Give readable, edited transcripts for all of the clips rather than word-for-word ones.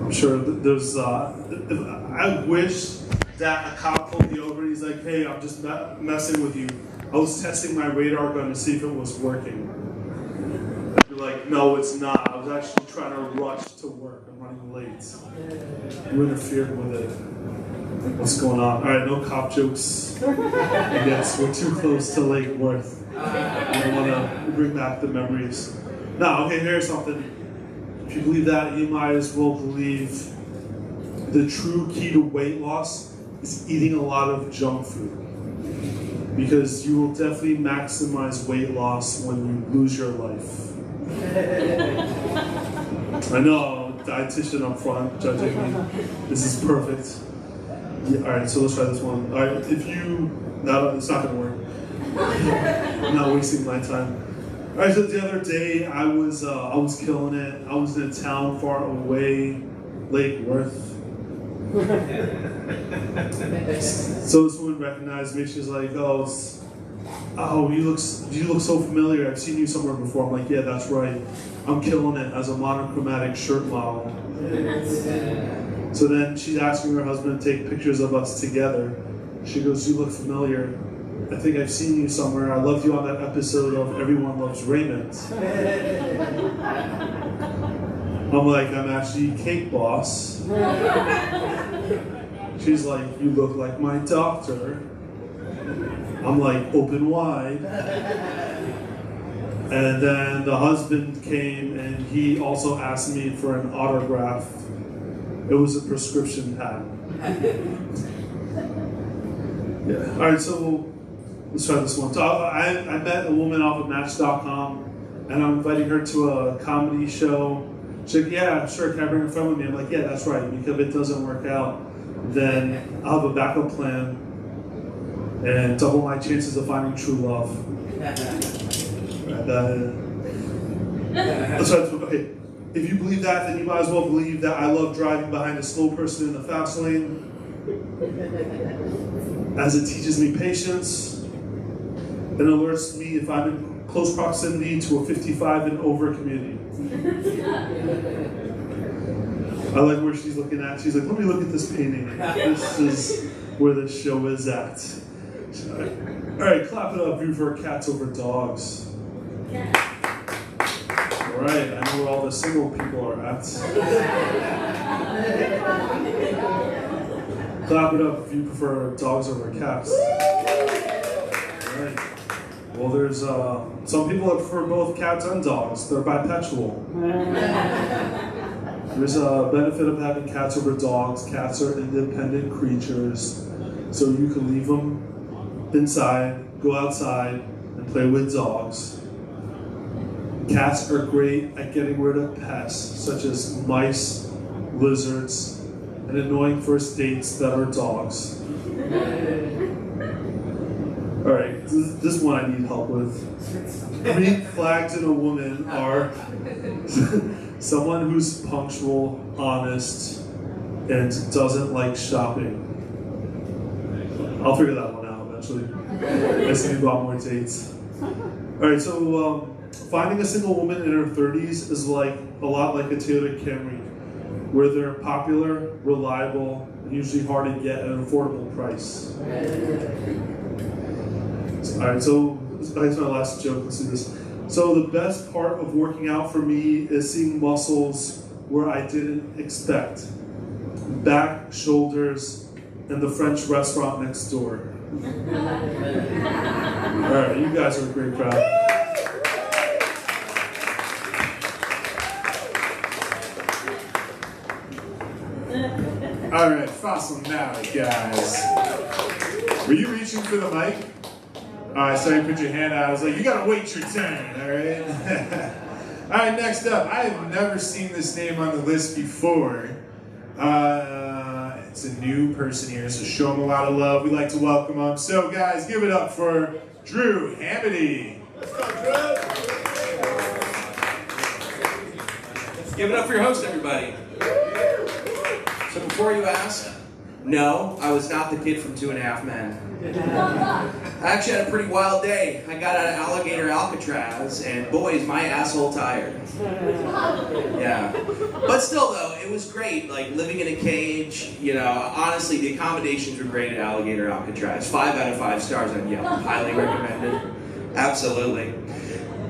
I'm sure there's, I wish that a cop pulled me over and he's like, hey, I'm just messing with you. I was testing my radar gun to see if it was working. I'd be like, no, it's not. I was actually trying to rush to work. I'm running late. You interfered with it. What's going on? All right, no cop jokes. I guess we're too close to Lake Worth. I don't want to bring back the memories. No, okay, here's something. If you believe that, you might as well believe the true key to weight loss is eating a lot of junk food. Because you will definitely maximize weight loss when you lose your life. I know, dietitian up front judging me. This is perfect. Yeah, all right, so let's try this one. All right, no, it's not gonna work. I'm not wasting my time. All right, so the other day I was killing it. I was in a town far away, Lake Worth. So this woman recognized me. She's like, "Oh, you look so familiar. I've seen you somewhere before." I'm like, "Yeah, that's right. I'm killing it as a monochromatic shirt model." So then she's asking her husband to take pictures of us together. She goes, "You look familiar. I think I've seen you somewhere. I loved you on that episode of Everyone Loves Raymond." I'm like, "I'm actually Cake Boss." She's like, "You look like my doctor." I'm like, open wide. And then the husband came and he also asked me for an autograph. It was a prescription pad. Yeah. All right, so let's try this one. So I met a woman off of Match.com, and I'm inviting her to a comedy show. She's like, "Yeah, sure, can I bring a friend with me?" I'm like, "Yeah, that's right, because if it doesn't work out, then I'll have a backup plan and double my chances of finding true love." Let's try this one. Okay. If you believe that, then you might as well believe that I love driving behind a slow person in the fast lane, as it teaches me patience and alerts me if I'm in close proximity to a 55 and over community. I like where she's looking at. She's like, "Let me look at this painting. This is where the show is at." All right, clap it up, view for cats over dogs. All right, I know where all the single people are at. Clap it up if you prefer dogs over cats. All right. Well, there's some people that prefer both cats and dogs. They're bipedal. There's a benefit of having cats over dogs. Cats are independent creatures, so you can leave them inside, go outside, and play with dogs. Cats are great at getting rid of pests, such as mice, lizards, and annoying first dates that are dogs. All right, this one I need help with. Green flags in a woman are someone who's punctual, honest, and doesn't like shopping. I'll figure that one out eventually. I just need to go on more dates. All right, so finding a single woman in her 30s is like a lot like a Toyota Camry, where they're popular, reliable, and usually hard to get at an affordable price. All right, so that's my last joke. Let's do this. So the best part of working out for me is seeing muscles where I didn't expect. Back, shoulders, and the French restaurant next door. All right, you guys are a great crowd. All right, fossil now, guys. Were you reaching for the mic? All right, so you put your hand out. I was like, you gotta wait your turn, all right? All right, next up. I have never seen this name on the list before. It's a new person here, so show him a lot of love. We'd like to welcome him. So, guys, give it up for Drew Hamity. Let's go, Drew. Let's give it up for your host, everybody. So before you ask, No, I was not the kid from 2.5 Men. I actually had a pretty wild day. I got out of alligator Alcatraz, and boy, is my asshole tired. Yeah. But still, though, it was great. Like, living in a cage, you know, honestly, the accommodations were great at alligator Alcatraz. 5 out of 5 stars on Yelp. Highly recommended. Absolutely.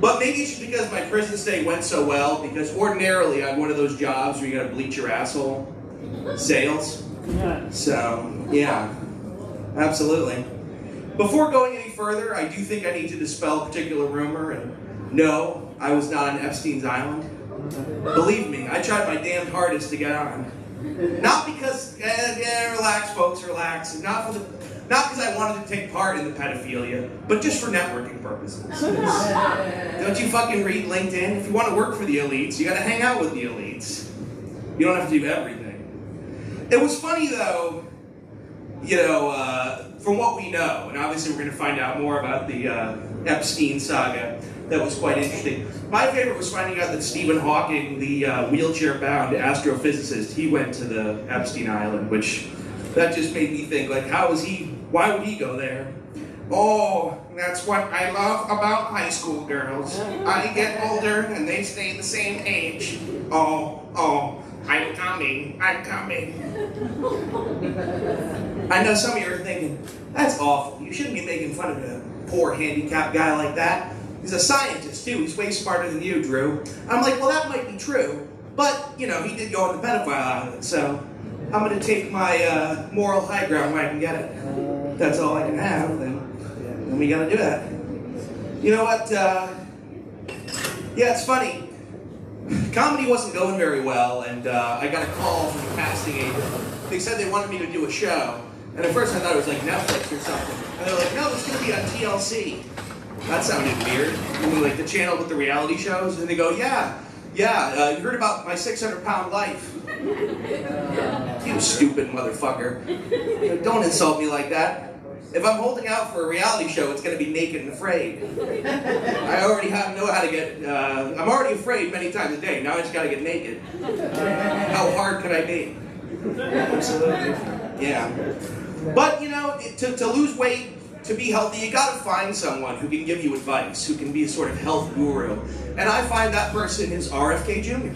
But maybe it's just because my prison stay went so well, because ordinarily I had one of those jobs where you gotta bleach your asshole. Sales. So, yeah. Absolutely. Before going any further, I do think I need to dispel a particular rumor, and no, I was not on Epstein's Island. Believe me, I tried my damn hardest to get on. Not because, relax folks, relax. Not because I wanted to take part in the pedophilia, but just for networking purposes. Don't you fucking read LinkedIn? If you want to work for the elites, you gotta hang out with the elites. You don't have to do everything. It was funny though, you know, from what we know, and obviously we're going to find out more about the Epstein saga, that was quite interesting. My favorite was finding out that Stephen Hawking, the wheelchair-bound astrophysicist, he went to the Epstein Island, which, that just made me think, like, why would he go there? Oh, that's what I love about high school girls. I get older and they stay the same age. Oh, I'm coming. I know some of you are thinking, that's awful. You shouldn't be making fun of a poor handicapped guy like that. He's a scientist too. He's way smarter than you, Drew. I'm like, well, that might be true, but you know, he did go on the pedophile island, so I'm gonna take my moral high ground where I can get it. That's all I can have, then we gotta do that. You know what? Yeah, it's funny. Comedy wasn't going very well, and I got a call from the casting agent. They said they wanted me to do a show, and at first I thought it was like Netflix or something. And they're like, no, it's going to be on TLC. That sounded weird. I mean, like the channel with the reality shows, and they go, yeah, you heard about my 600-pound life. You stupid motherfucker. Don't insult me like that. If I'm holding out for a reality show, it's going to be Naked and Afraid. I already know how to get, I'm already afraid many times a day. Now I just got to get naked. How hard could I be? Absolutely. Yeah. But, you know, to lose weight, to be healthy, you got to find someone who can give you advice, who can be a sort of health guru. And I find that person is RFK Jr.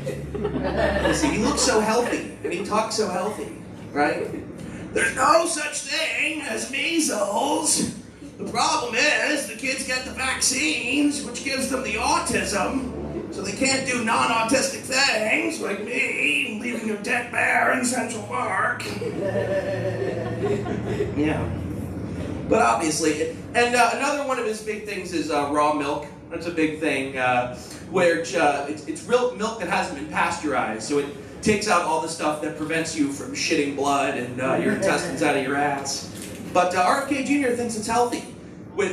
You see, he looks so healthy, and he talks so healthy, right? There's no such thing as measles. The problem is the kids get the vaccines, which gives them the autism, so they can't do non-autistic things like me, leaving a dead bear in Central Park. Yeah. But obviously, and another one of his big things is raw milk. That's a big thing, where it's real milk that hasn't been pasteurized, so it takes out all the stuff that prevents you from shitting blood and your intestines out of your ass. But RFK Jr. thinks it's healthy.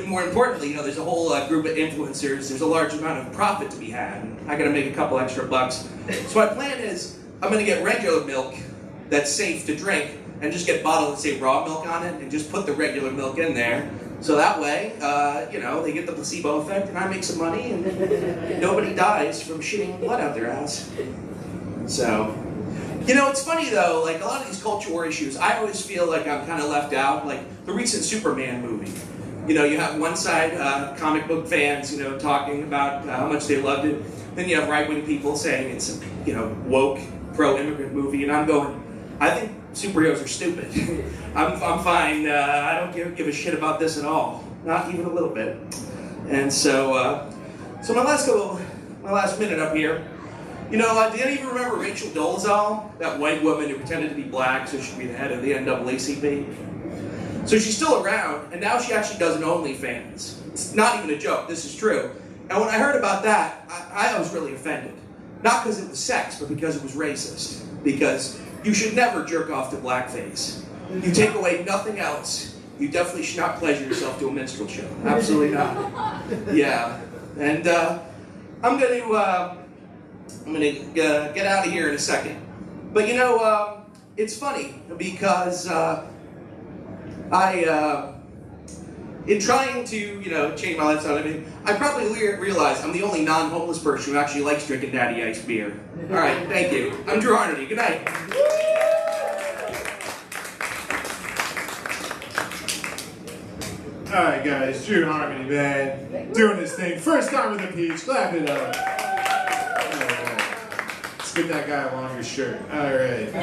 More importantly, you know, there's a whole group of influencers. There's a large amount of profit to be had. And I got to make a couple extra bucks. So my plan is I'm going to get regular milk that's safe to drink and just get bottles that say raw milk on it and just put the regular milk in there. So that way, you know, they get the placebo effect and I make some money and nobody dies from shitting blood out their ass. So, you know, it's funny though, like a lot of these culture war issues, I always feel like I'm kind of left out. Like the recent Superman movie. You know, you have one side, comic book fans, you know, talking about how much they loved it. Then you have right-wing people saying it's a, you know, woke, pro-immigrant movie. And I'm going, I think superheroes are stupid. I'm fine. I don't give a shit about this at all. Not even a little bit. And so, so my last minute up here. You know, do any of you remember Rachel Dolezal? That white woman who pretended to be black so she could be the head of the NAACP? So she's still around, and now she actually does an OnlyFans. It's not even a joke, this is true. And when I heard about that, I was really offended. Not because it was sex, but because it was racist. Because you should never jerk off to blackface. You take away nothing else. You definitely should not pleasure yourself to a minstrel show. Absolutely not. Yeah. And I'm gonna get out of here in a second. But you know, it's funny because in trying to, you know, change my lifestyle and everything, I probably realized I'm the only non-homeless person who actually likes drinking Daddy Ice beer. All right, thank you. I'm Drew Harnedy. Good night. Alright guys, True Harmony Band, doing this thing. First time with the Peach, clap it up. Alright. Let's get that guy a longer shirt. Alright.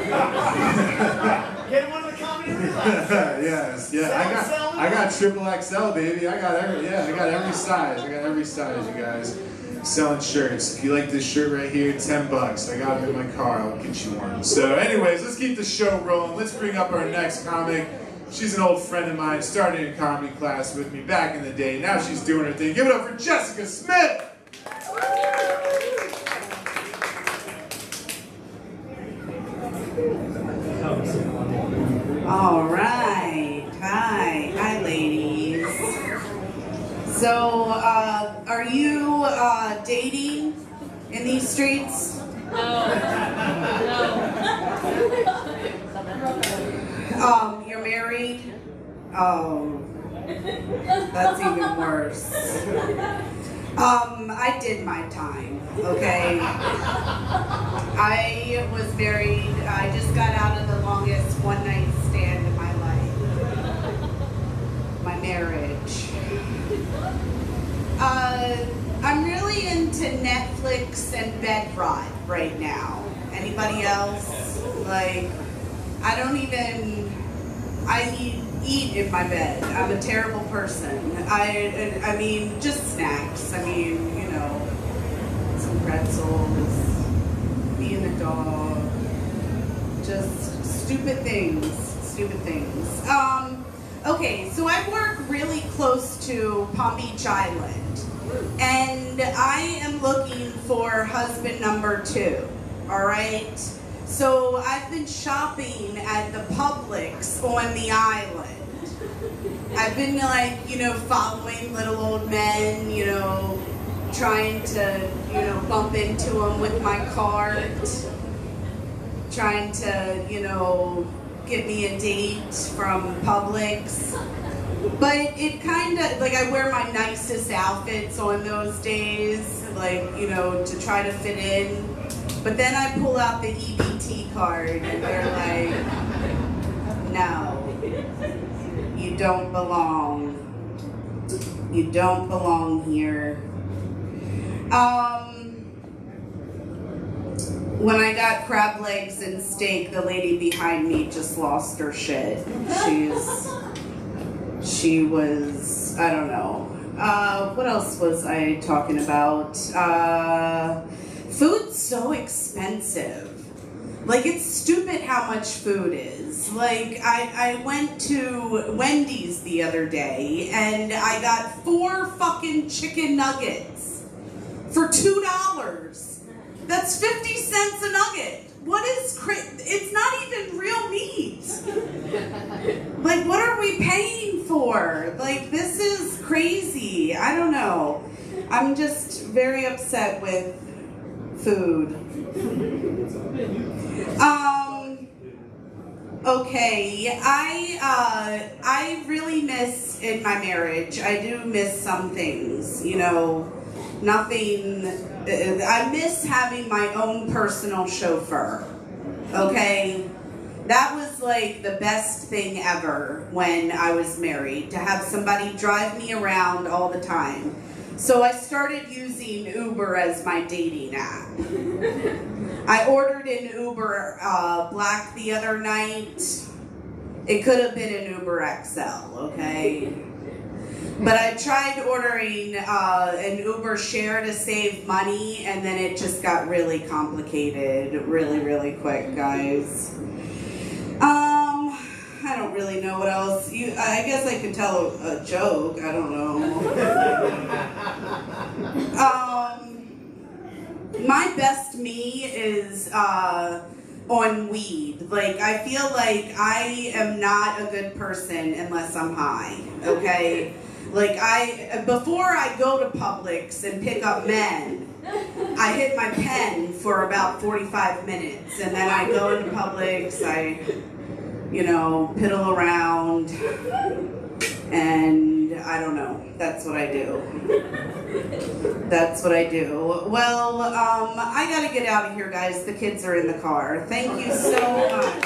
Get one of the comedy Yes, yeah. I got triple XL, baby. I got every size. I got every size, you guys. Selling shirts. If you like this shirt right here, $10. I got them in my car. I'll get you one. So anyways, let's keep the show rolling. Let's bring up our next comic. She's an old friend of mine, started in comedy class with me back in the day. Now she's doing her thing. Give it up for Jessica Smith! All right. Hi, ladies. So, are you dating in these streets? No. You're married? Oh, that's even worse. I did my time, okay? I was married. I just got out of the longest one-night stand in my life. My marriage. I'm really into Netflix and bed rot right now. Anybody else? Like, I eat in my bed. I'm a terrible person. I mean, just snacks. I mean, you know, some pretzels, me and the dog, just stupid things. Okay, so I work really close to Palm Beach Island, and I am looking for husband number 2, all right? So I've been shopping at the Publix on the island. I've been like, you know, following little old men, you know, trying to, you know, bump into them with my cart, trying to, you know, get me a date from Publix. But it kind of, like, I wear my nicest outfits on those days, like, you know, to try to fit in. But then I pull out the EBT card and they're like, no, you don't belong. You don't belong here. When I got crab legs and steak, the lady behind me just lost her shit. She was, I don't know. What else was I talking about? Food's so expensive. Like, it's stupid how much food is. Like, I went to Wendy's the other day and I got 4 fucking chicken nuggets for $2. That's 50 cents a nugget. What is it's not even real meat. Like, what are we paying for? Like, this is crazy. I don't know. I'm just very upset with food. Okay, I really miss in my marriage. I do miss some things, you know. Nothing. I miss having my own personal chauffeur. Okay, that was like the best thing ever when I was married, to have somebody drive me around all the time. So I started using Uber as my dating app. I ordered an Uber Black the other night. It could have been an Uber XL, okay? But I tried ordering an Uber share to save money, and then it just got really complicated really, really quick, guys. I don't really know what else. I guess I could tell a joke. I don't know. My best me is on weed. Like, I feel like I am not a good person unless I'm high, okay? Like, before I go to Publix and pick up men, I hit my pen for about 45 minutes, and then I go into Publix, I, you know, piddle around, and I don't know. That's what I do. That's what I do. Well, I gotta get out of here, guys. The kids are in the car. Thank you so much.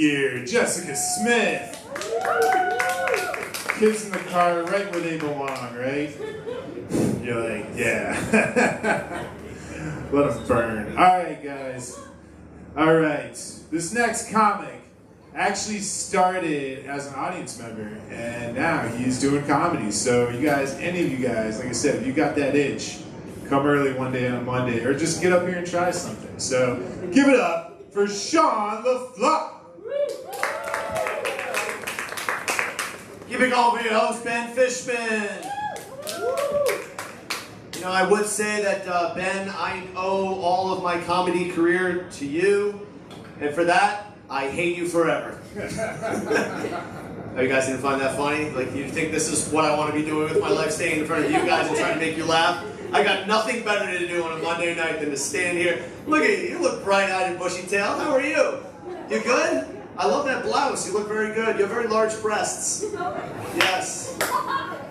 Year, Jessica Smith. Kids in the car right where they belong, right? You're like, yeah. Let them burn. All right, guys. All right. This next comic actually started as an audience member, and now he's doing comedy. So you guys, any of you guys, like I said, if you got that itch, come early one day on Monday, or just get up here and try something. So give it up for Sean LaFleur. Keep it going for your host, Ben Fishman. You know, I would say that, Ben, I owe all of my comedy career to you, and for that, I hate you forever. Oh, you guys didn't find that funny? Like, you think this is what I want to be doing with my life, staying in front of you guys and trying to make you laugh? I got nothing better to do on a Monday night than to stand here. Look at you, you look bright-eyed and bushy-tailed. How are you? You good? I love that blouse. You look very good. You have very large breasts. Yes.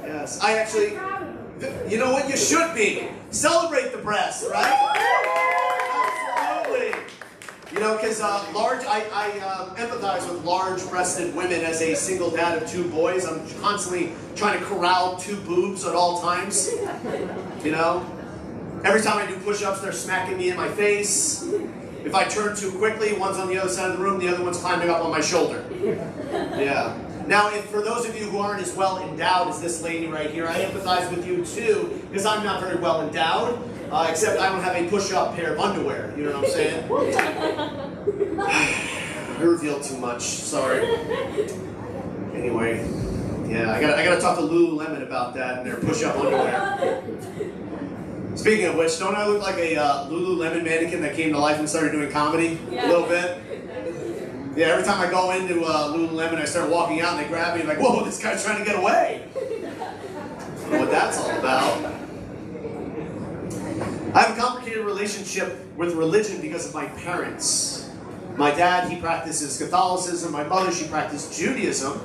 Yes. I actually, you know what? You should be. Celebrate the breasts, right? Absolutely. You know, because I empathize with large-breasted women as a single dad of 2 boys. I'm constantly trying to corral 2 boobs at all times. You know? Every time I do push-ups, they're smacking me in my face. If I turn too quickly, one's on the other side of the room, the other one's climbing up on my shoulder. Yeah. Now, if for those of you who aren't as well endowed as this lady right here, I empathize with you too, because I'm not very well endowed, except I don't have a push-up pair of underwear. You know what I'm saying? I revealed too much. Sorry. Anyway, yeah, I gotta talk to Lululemon about that and their push-up underwear. Speaking of which, don't I look like a Lululemon mannequin that came to life and started doing comedy? Yeah. A little bit? Yeah, every time I go into Lululemon, I start walking out and they grab me and like, whoa, this guy's trying to get away. I don't know what that's all about. I have a complicated relationship with religion because of my parents. My dad, he practices Catholicism. My mother, she practiced Judaism.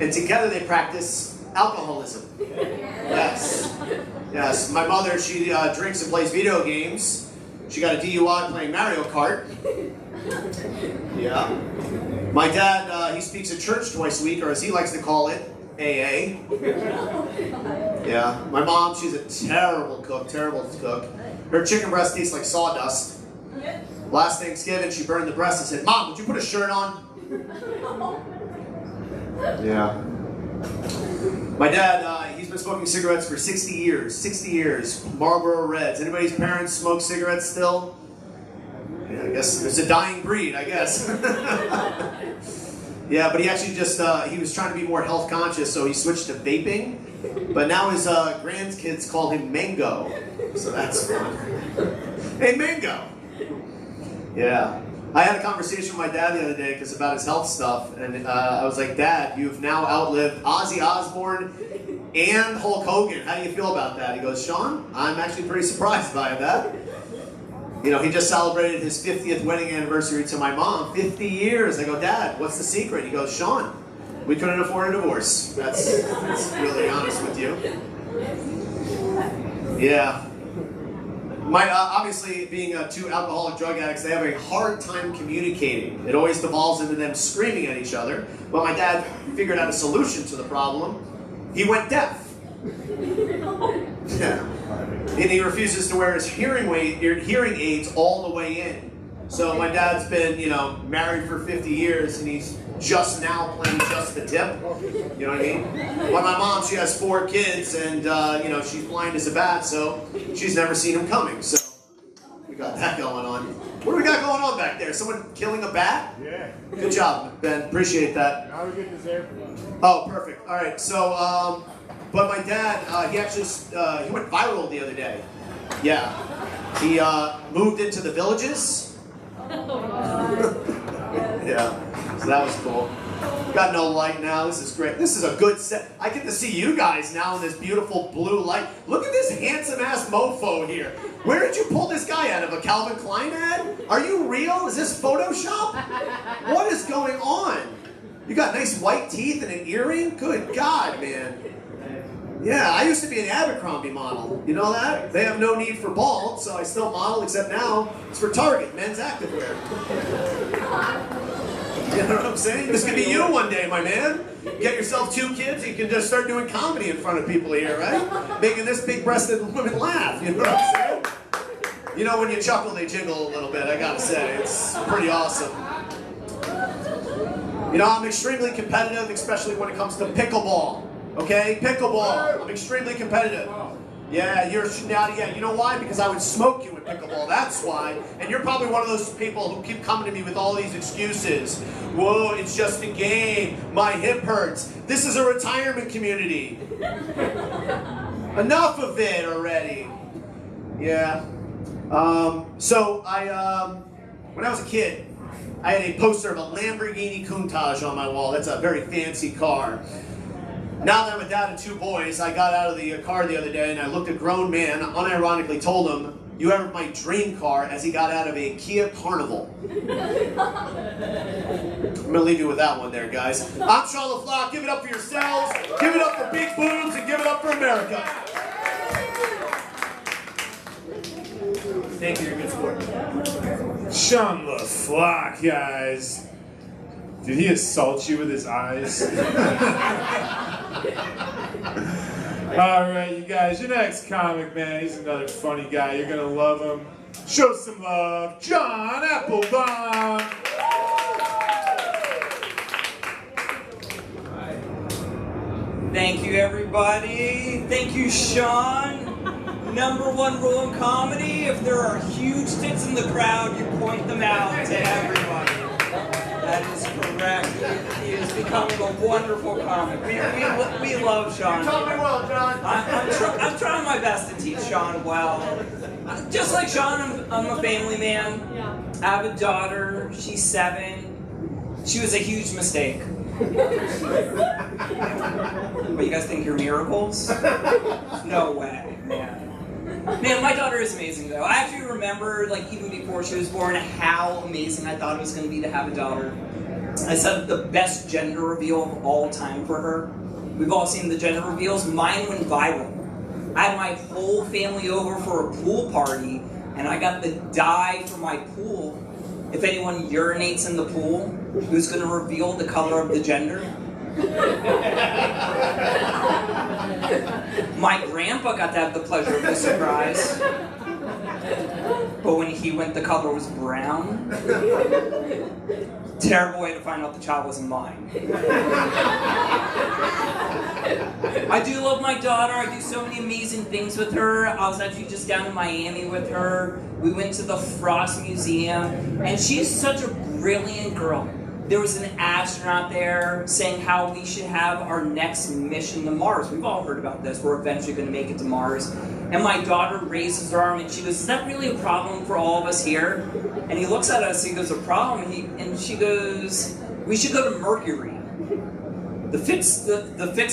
And together they practice alcoholism. Yes. Yes. My mother, she drinks and plays video games. She got a DUI playing Mario Kart. Yeah. My dad, he speaks at church twice a week, or as he likes to call it, AA. Yeah. My mom, she's a terrible cook, terrible cook. Her chicken breast tastes like sawdust. Last Thanksgiving, she burned the breast and said, "Mom, would you put a shirt on?" Yeah. My dad, he's been smoking cigarettes for 60 years. 60 years. Marlboro Reds. Anybody's parents smoke cigarettes still? Yeah, I guess it's a dying breed, I guess. Yeah, but he actually just, he was trying to be more health conscious, so he switched to vaping. But now his grandkids call him Mango. So that's fun. Hey, Mango! Yeah. I had a conversation with my dad the other day about his health stuff, and I was like, "Dad, you've now outlived Ozzy Osbourne and Hulk Hogan. How do you feel about that?" He goes, "Sean, I'm actually pretty surprised by that." You know, he just celebrated his 50th wedding anniversary to my mom. 50 years. I go, "Dad, what's the secret?" He goes, "Sean, we couldn't afford a divorce." That's really honest with you. Yeah. Obviously, being 2 alcoholic drug addicts, they have a hard time communicating. It always devolves into them screaming at each other. But my dad figured out a solution to the problem. He went deaf. Yeah. And he refuses to wear his hearing aids all the way in. So my dad's been, you know, married for 50 years, and he's just now playing just the tip. You know what I mean? Well, my mom, she has 4 kids, and, you know, she's blind as a bat, so she's never seen him coming. So we got that going on. What do we got going on back there? Someone killing a bat? Yeah. Good job, Ben. Appreciate that. Now we get dessert. Oh, perfect. All right. So, but my dad, he actually, he went viral the other day. Yeah. He moved into the Villages. Yeah. So that was cool. Got no light now. This is great. This is a good set. I get to see you guys now in this beautiful blue light. Look at this handsome-ass mofo here. Where did you pull this guy out of? A Calvin Klein ad? Are you real? Is this Photoshop? What is going on? You got nice white teeth and an earring? Good God, man. Yeah, I used to be an Abercrombie model. You know that? They have no need for bald, so I still model, except now it's for Target, men's activewear. You know what I'm saying? This could be you one day, my man. Get yourself 2 kids, you can just start doing comedy in front of people here, right? Making this big-breasted woman laugh, you know what I'm saying? You know, when you chuckle, they jiggle a little bit, I gotta say. It's pretty awesome. You know, I'm extremely competitive, especially when it comes to pickleball. Okay? Pickleball. I'm extremely competitive. Yeah, you know why? Because I would smoke you in pickleball, that's why. And you're probably one of those people who keep coming to me with all these excuses. Whoa, it's just a game. My hip hurts. This is a retirement community. Enough of it already. Yeah. When I was a kid, I had a poster of a Lamborghini Countach on my wall. That's a very fancy car. Now that I'm a dad of 2 boys, I got out of the car the other day and I looked at a grown man, unironically told him, "You have my dream car," as he got out of a Kia Carnival. I'm gonna leave you with that one there, guys. I'm Sean LaFleur. Give it up for yourselves, give it up for Big Boobs, and give it up for America. Thank you, you're a good sport. Sean LaFleur, guys. Did he assault you with his eyes? Alright, you guys, your next comic, man, he's another funny guy. You're gonna love him. Show some love, John Applebaum. Thank you, everybody. Thank you, Sean. #1 rule in comedy, if there are huge tits in the crowd, you point them out to everybody. That is correct. He is becoming a wonderful comic. We love Sean. You taught me well, John. I'm trying my best to teach Sean well. Just like Sean, I'm a family man. I have a daughter. She's 7. She was a huge mistake. What, you guys think you're miracles? No way, man. Man, my daughter is amazing, though. I actually remember, like, even before she was born, how amazing I thought it was going to be to have a daughter. I said the best gender reveal of all time for her. We've all seen the gender reveals. Mine went viral. I had my whole family over for a pool party, and I got the dye for my pool. If anyone urinates in the pool, who's going to reveal the color of the gender? My grandpa got to have the pleasure of the surprise. But when he went, the color was brown. Terrible way to find out the child wasn't mine. I do love my daughter. I do so many amazing things with her. I was actually just down in Miami with her. We went to the Frost Museum, and she's such a brilliant girl. There was an astronaut there saying how we should have our next mission to Mars. We've all heard about this. We're eventually going to make it to Mars. And my daughter raises her arm and she goes, "Is that really a problem for all of us here?" And he looks at us and he goes, "A problem?" And she goes, "We should go to Mercury. The fixed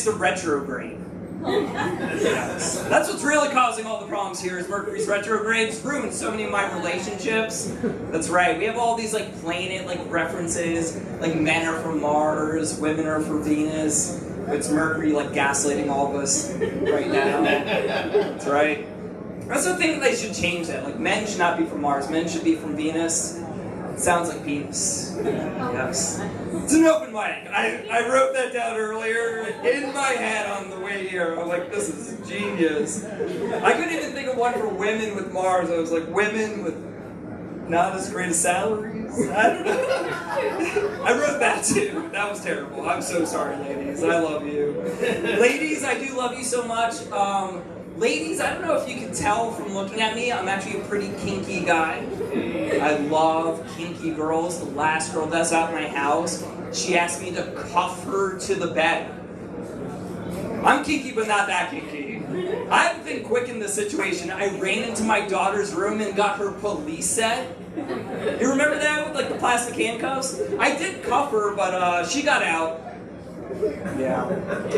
retrograde." Yes. That's what's really causing all the problems here is Mercury's retrograde. It's ruined so many of my relationships. That's right. We have all these like planet like references. Like men are from Mars, women are from Venus. It's Mercury like gaslighting all of us right now. That's right. That's the thing that they should change that. Like men should not be from Mars. Men should be from Venus. Sounds like penis. Yes. It's an open mic. I wrote that down earlier in my head on the way here. I'm like, this is genius. I couldn't even think of one for women with Mars. I was like, women with not as great as salaries? I don't know. I wrote that too. That was terrible. I'm so sorry, ladies. I love you. Ladies, I do love you so much. Ladies, I don't know if you can tell from looking at me, I'm actually a pretty kinky guy. I love kinky girls. The last girl that's out of my house, she asked me to cuff her to the bed. I'm kinky, but not that kinky. I haven't been quick in this situation. I ran into my daughter's room and got her police set. You remember that with like the plastic handcuffs? I did cuff her, but she got out. Yeah.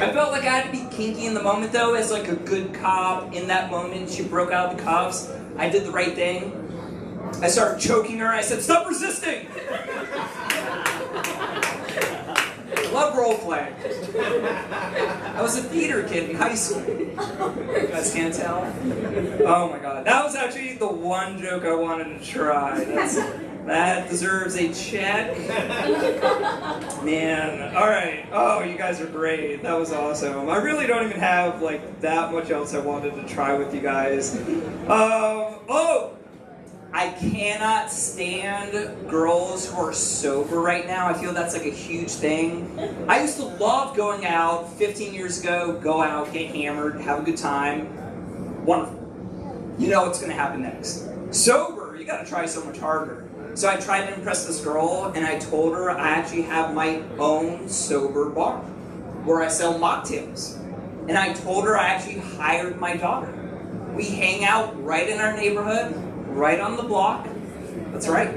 I felt like I had to be kinky in the moment though, as like a good cop. In that moment, she broke out the cuffs. I did the right thing. I started choking her. I said, "Stop resisting!" I love role play. I was a theater kid in high school. You guys can't tell? Oh my god. That was actually the one joke I wanted to try. That deserves a check. Man, alright. Oh, you guys are great. That was awesome. I really don't even have like that much else I wanted to try with you guys. Oh! I cannot stand girls who are sober right now. I feel that's like a huge thing. I used to love going out 15 years ago, go out, get hammered, have a good time. Wonderful. You know what's gonna happen next. Sober, you gotta try so much harder. So I tried to impress this girl and I told her I actually have my own sober bar where I sell mocktails. And I told her I actually hired my daughter. We hang out right in our neighborhood, right on the block. That's right.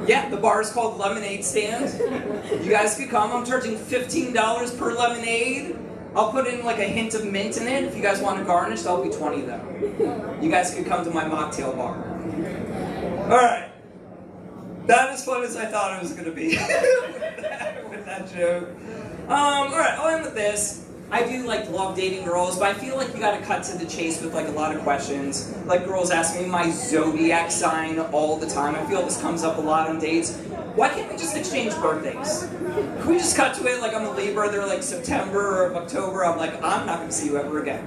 Yeah, the bar is called Lemonade Stand. You guys could come. I'm charging $15 per lemonade. I'll put in like a hint of mint in it. If you guys want to garnish, that'll be $20 though. You guys could come to my mocktail bar. Alright. That as fun as I thought it was going to be with that joke. Alright, I'll end with this. I do like love dating girls, but I feel like you gotta cut to the chase with like a lot of questions. Like girls ask me my zodiac sign all the time. I feel this comes up a lot on dates. Why can't we just exchange birthdays? Can we just cut to it like I'm a Libra, they're like September or October, I'm like, I'm not gonna see you ever again.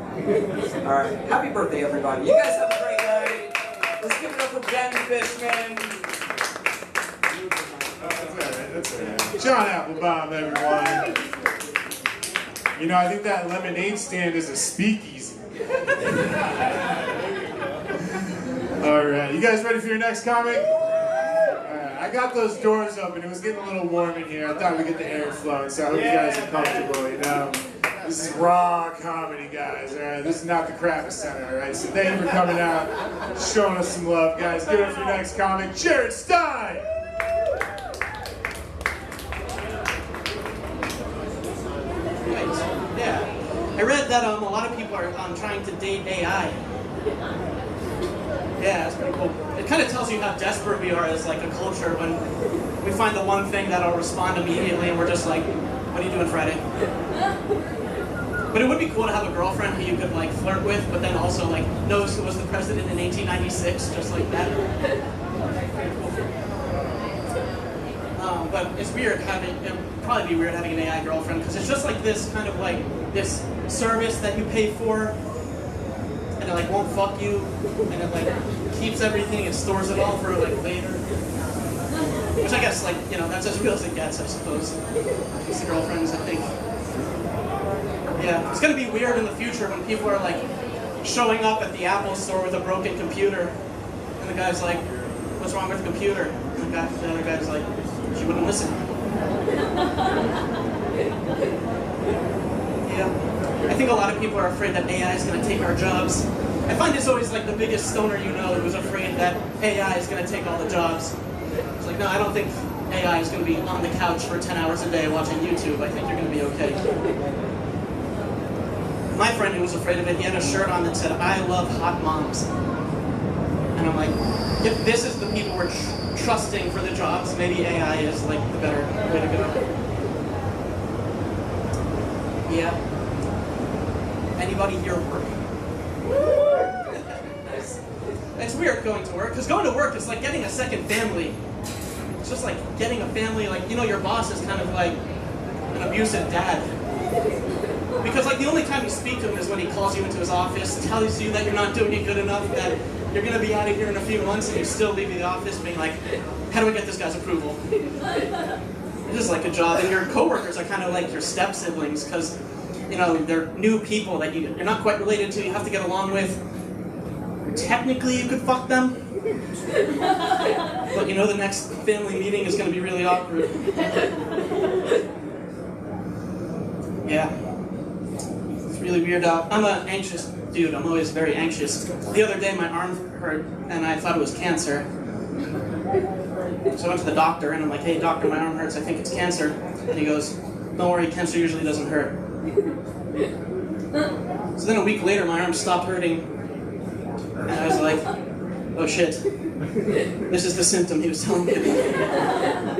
Alright, happy birthday everybody. You guys have a great night. Let's give it up for Ben Fishman. That's all right. John Applebaum, everyone. You know, I think that lemonade stand is a speakeasy. All right, you guys ready for your next comic? I got those doors open. It was getting a little warm in here. I thought we'd get the air flowing, so I hope you guys are comfortable, you know. This is raw comedy, guys, all right? This is not the Kraft Center, all right? So thank you for coming out, showing us some love, guys. Give it up for your next comic, Jared Stein! I read that a lot of people are trying to date AI. Yeah, it's pretty cool. It kind of tells you how desperate we are as like a culture when we find the one thing that'll respond immediately and we're just like, what are you doing Friday? But it would be cool to have a girlfriend who you could like flirt with, but then also like knows who was the president in 1896, just like that. But it's weird it'd probably be weird having an AI girlfriend because it's just like this kind of like this service that you pay for and it like won't fuck you and it like keeps everything and stores it all for like later. Which I guess like, you know, that's as real as it gets, I suppose. It's the girlfriends, I think. Yeah, it's gonna be weird in the future when people are like showing up at the Apple store with a broken computer and the guy's like, what's wrong with the computer? And the other guy's like, she wouldn't listen. Yeah. I think a lot of people are afraid that AI is going to take our jobs. I find this always like the biggest stoner you know who's afraid that AI is going to take all the jobs. It's like, no, I don't think AI is going to be on the couch for 10 hours a day watching YouTube. I think you're going to be okay. My friend who was afraid of it, he had a shirt on that said, I love hot moms. And I'm like, if this is the people we're trusting for the jobs, maybe AI is like the better way to go. Yeah. Anybody here work? It's weird going to work, because going to work is like getting a second family. It's just like getting a family, like, you know, your boss is kind of like an abusive dad. Because like the only time you speak to him is when he calls you into his office, tells you that you're not doing it good enough, that you're going to be out of here in a few months, and you still leave the office being like, how do I get this guy's approval? This is like a job, and your coworkers are kind of like your step-siblings, because, you know, they're new people that you're not quite related to, you have to get along with. Technically, you could fuck them, but you know the next family meeting is going to be really awkward. Yeah. It's really weird. I'm an anxious dude. I'm always very anxious. The other day, my arm hurt, and I thought it was cancer. So I went to the doctor, and I'm like, hey, doctor, my arm hurts. I think it's cancer. And he goes, don't worry, cancer usually doesn't hurt. So then a week later, my arm stopped hurting. And I was like, oh shit. This is the symptom he was telling me about.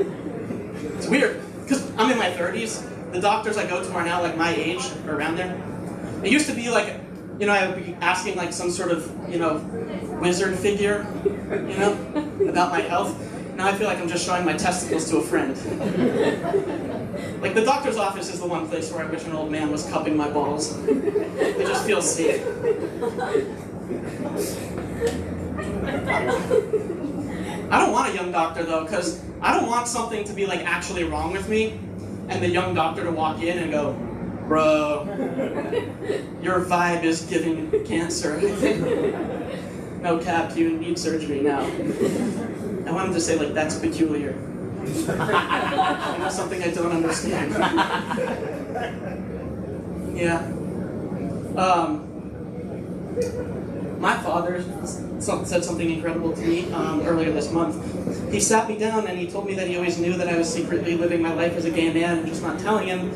It's weird, because I'm in my 30s. The doctors I go to are now like my age, or around there. It used to be like, you know, I would be asking like some sort of, you know, wizard figure, you know, about my health. Now I feel like I'm just showing my testicles to a friend. Like the doctor's office is the one place where I wish an old man was cupping my balls. It just feels safe. I don't want a young doctor though, because I don't want something to be like actually wrong with me, and the young doctor to walk in and go, bro, your vibe is giving cancer. No cap, you need surgery now. I want him to say like, that's peculiar. That's something I don't understand. Yeah. My father said something incredible to me earlier this month. He sat me down and he told me that he always knew that I was secretly living my life as a gay man and just not telling him,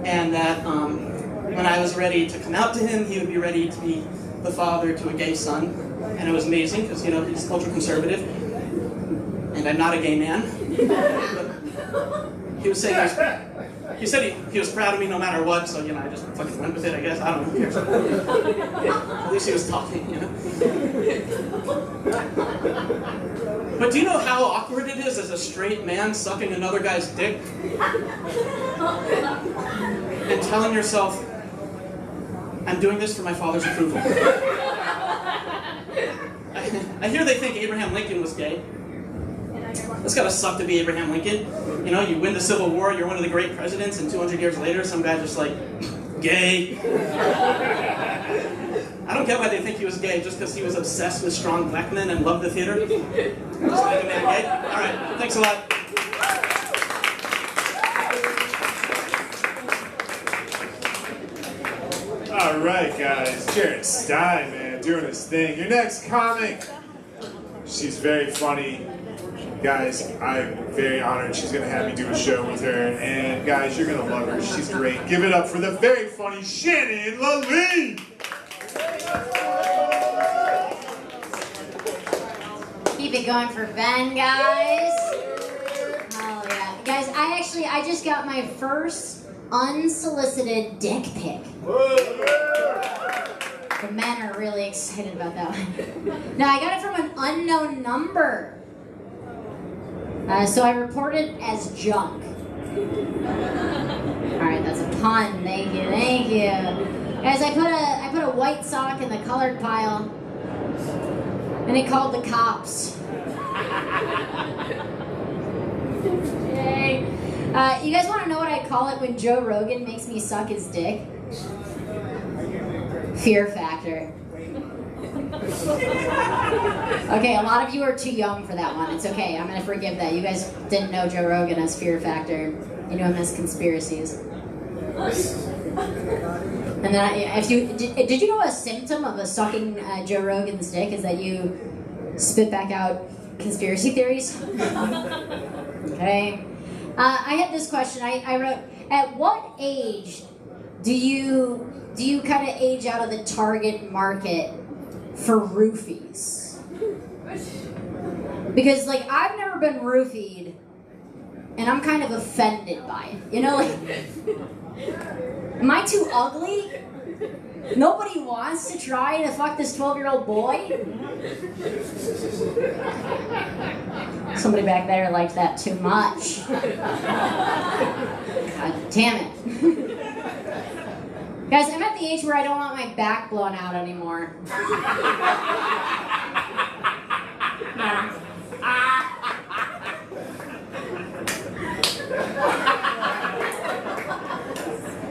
and that when I was ready to come out to him, he would be ready to be the father to a gay son. And it was amazing because, you know, he's ultra conservative and I'm not a gay man. But he was saying he said he was proud of me no matter what, so, you know, I just fucking went with it, I guess. I don't know. At least he was talking, you know. But do you know how awkward it is as a straight man sucking another guy's dick? And telling yourself, I'm doing this for my father's approval. I hear they think Abraham Lincoln was gay. It's gotta suck to be Abraham Lincoln. You know, you win the Civil War, you're one of the great presidents, and 200 years later, some guy's just like, gay. I don't get why they think he was gay, just because he was obsessed with strong black men and loved the theater. Just make a man gay. All right, thanks a lot. All right, guys. Jared Stein, man, doing his thing. Your next comic. She's very funny. Guys, I'm very honored she's going to have me do a show with her. And guys, you're going to love her. She's great. Give it up for the very funny Shannon Laleen. Keep it going for Ben, guys. Oh yeah. Guys, I just got my first unsolicited dick pic. The men are really excited about that one. Now, I got it from an unknown number. So I reported as junk. Alright, that's a pun. Thank you, thank you. Guys, I put a white sock in the colored pile, and it called the cops. Yay. You guys want to know what I call it when Joe Rogan makes me suck his dick? Fear factor. Okay, a lot of you are too young for that one. It's okay, I'm gonna forgive that. You guys didn't know Joe Rogan as Fear Factor. You know him as conspiracies. And then, did you know a symptom of a sucking Joe Rogan's dick is that you spit back out conspiracy theories? Okay. I had this question. I wrote, at what age do you kind of age out of the target market for roofies? Because, like, I've never been roofied, and I'm kind of offended by it. You know, like, am I too ugly? Nobody wants to try to fuck this 12-year-old boy? Somebody back there liked that too much. God damn it. Guys, I'm at the age where I don't want my back blown out anymore.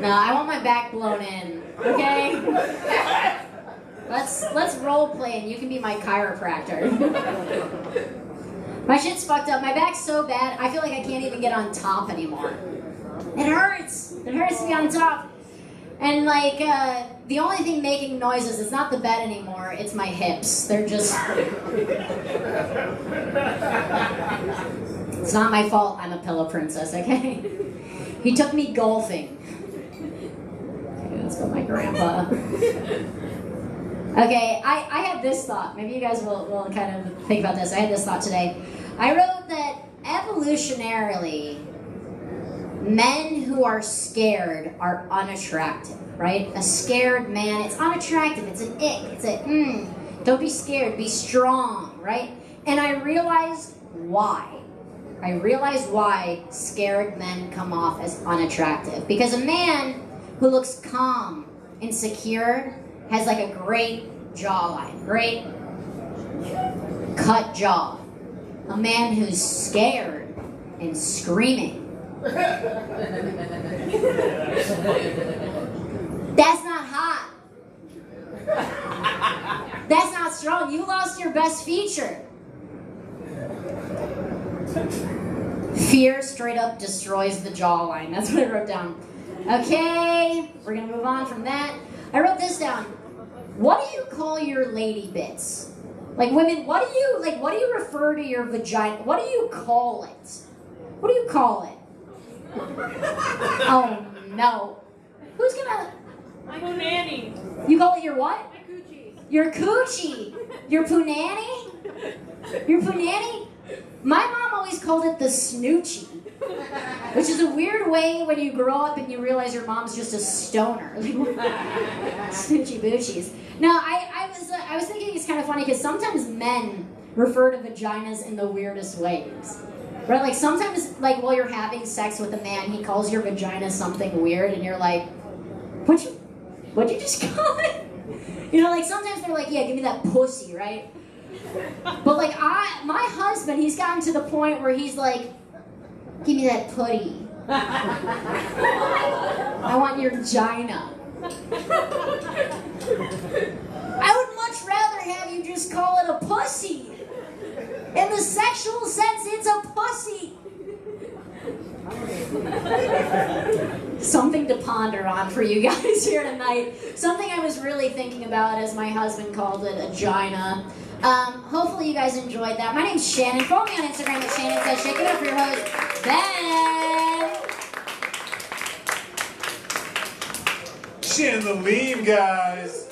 No, I want my back blown in, okay? Let's role play and you can be my chiropractor. My shit's fucked up. My back's so bad, I feel like I can't even get on top anymore. It hurts. It hurts to be on top. And like, the only thing making noises is not the bed anymore, it's my hips. They're just... It's not my fault I'm a pillow princess, okay? He took me golfing. Okay, let's go my grandpa. Okay, I had this thought. Maybe you guys will kind of think about this. I had this thought today. I wrote that evolutionarily, men who are scared are unattractive, right? A scared man, it's unattractive, it's an ick, it's a, don't be scared, be strong, right? And I realized why. I realized why scared men come off as unattractive. Because a man who looks calm and secure has like a great jawline, great cut jaw. A man who's scared and screaming. That's not hot. That's not strong. You lost your best feature. Fear straight up destroys the jawline. That's what I wrote down. Okay, we're gonna move on from that. I wrote this down. What do you call your lady bits? Like women, what do you refer to your vagina? What do you call it? What do you call it? Oh no. Who's gonna? My nanny. You call it your what? My coochie. Your coochie. Your punani? Your punani? My mom always called it the snoochie, which is a weird way when you grow up and you realize your mom's just a stoner. Snoochie boochies. No, I was thinking it's kind of funny because sometimes men refer to vaginas in the weirdest ways. Right? Like sometimes, like while you're having sex with a man, he calls your vagina something weird, and you're like, what'd you just call it? You know, like sometimes they're like, yeah, give me that pussy, right? But like my husband, he's gotten to the point where he's like, give me that putty. I want your vagina. I would much rather have you just call it a pussy. In the sexual sense, it's a pussy. Something to ponder on for you guys here tonight. Something I was really thinking about as my husband called it, a gina. Hopefully you guys enjoyed that. My name's Shannon. Follow me on Instagram at Shannon Says. Shake it up for your host, Ben. Shannon the Lean, guys.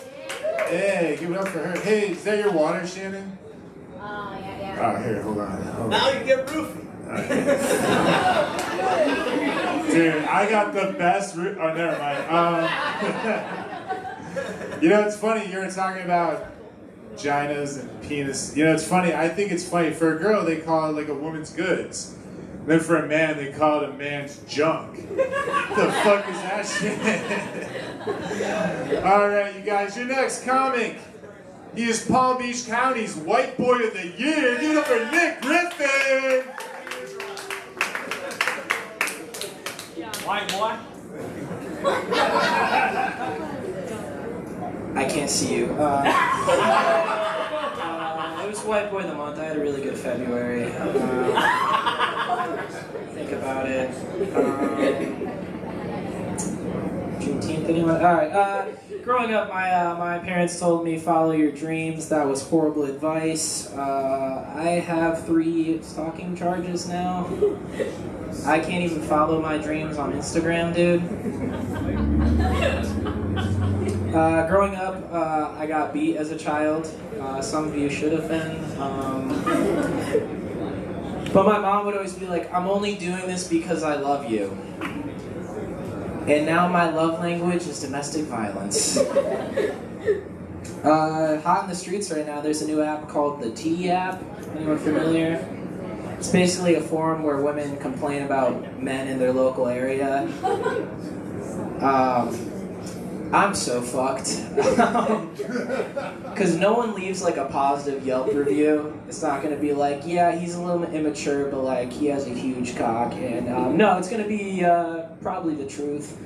Hey, give it up for her. Hey, is that your water, Shannon? Oh, yeah. Oh, here, hold on. Now you get roofie. Dude, I got the best oh, never mind. You know, it's funny, you were talking about vaginas and penis. You know, it's funny, I think it's funny. For a girl, they call it like a woman's goods. And then for a man, they call it a man's junk. What the fuck is that shit? Alright, you guys, your next comic. He is Palm Beach County's White Boy of the Year. Give it up for Nick Griffin! White boy. I can't see you. It was White Boy of the Month. I had a really good February. Think about it. Juneteenth, anyone? Alright, growing up, my parents told me, follow your dreams. That was horrible advice. I have 3 stalking charges now. I can't even follow my dreams on Instagram, dude. Growing up, I got beat as a child. Some of you should have been. But my mom would always be like, I'm only doing this because I love you. And now my love language is domestic violence. Hot in the streets right now, there's a new app called the T app. Anyone familiar? It's basically a forum where women complain about men in their local area. I'm so fucked. Because no one leaves like a positive Yelp review. It's not going to be like, yeah, he's a little immature, but like he has a huge cock. And no, it's going to be probably the truth.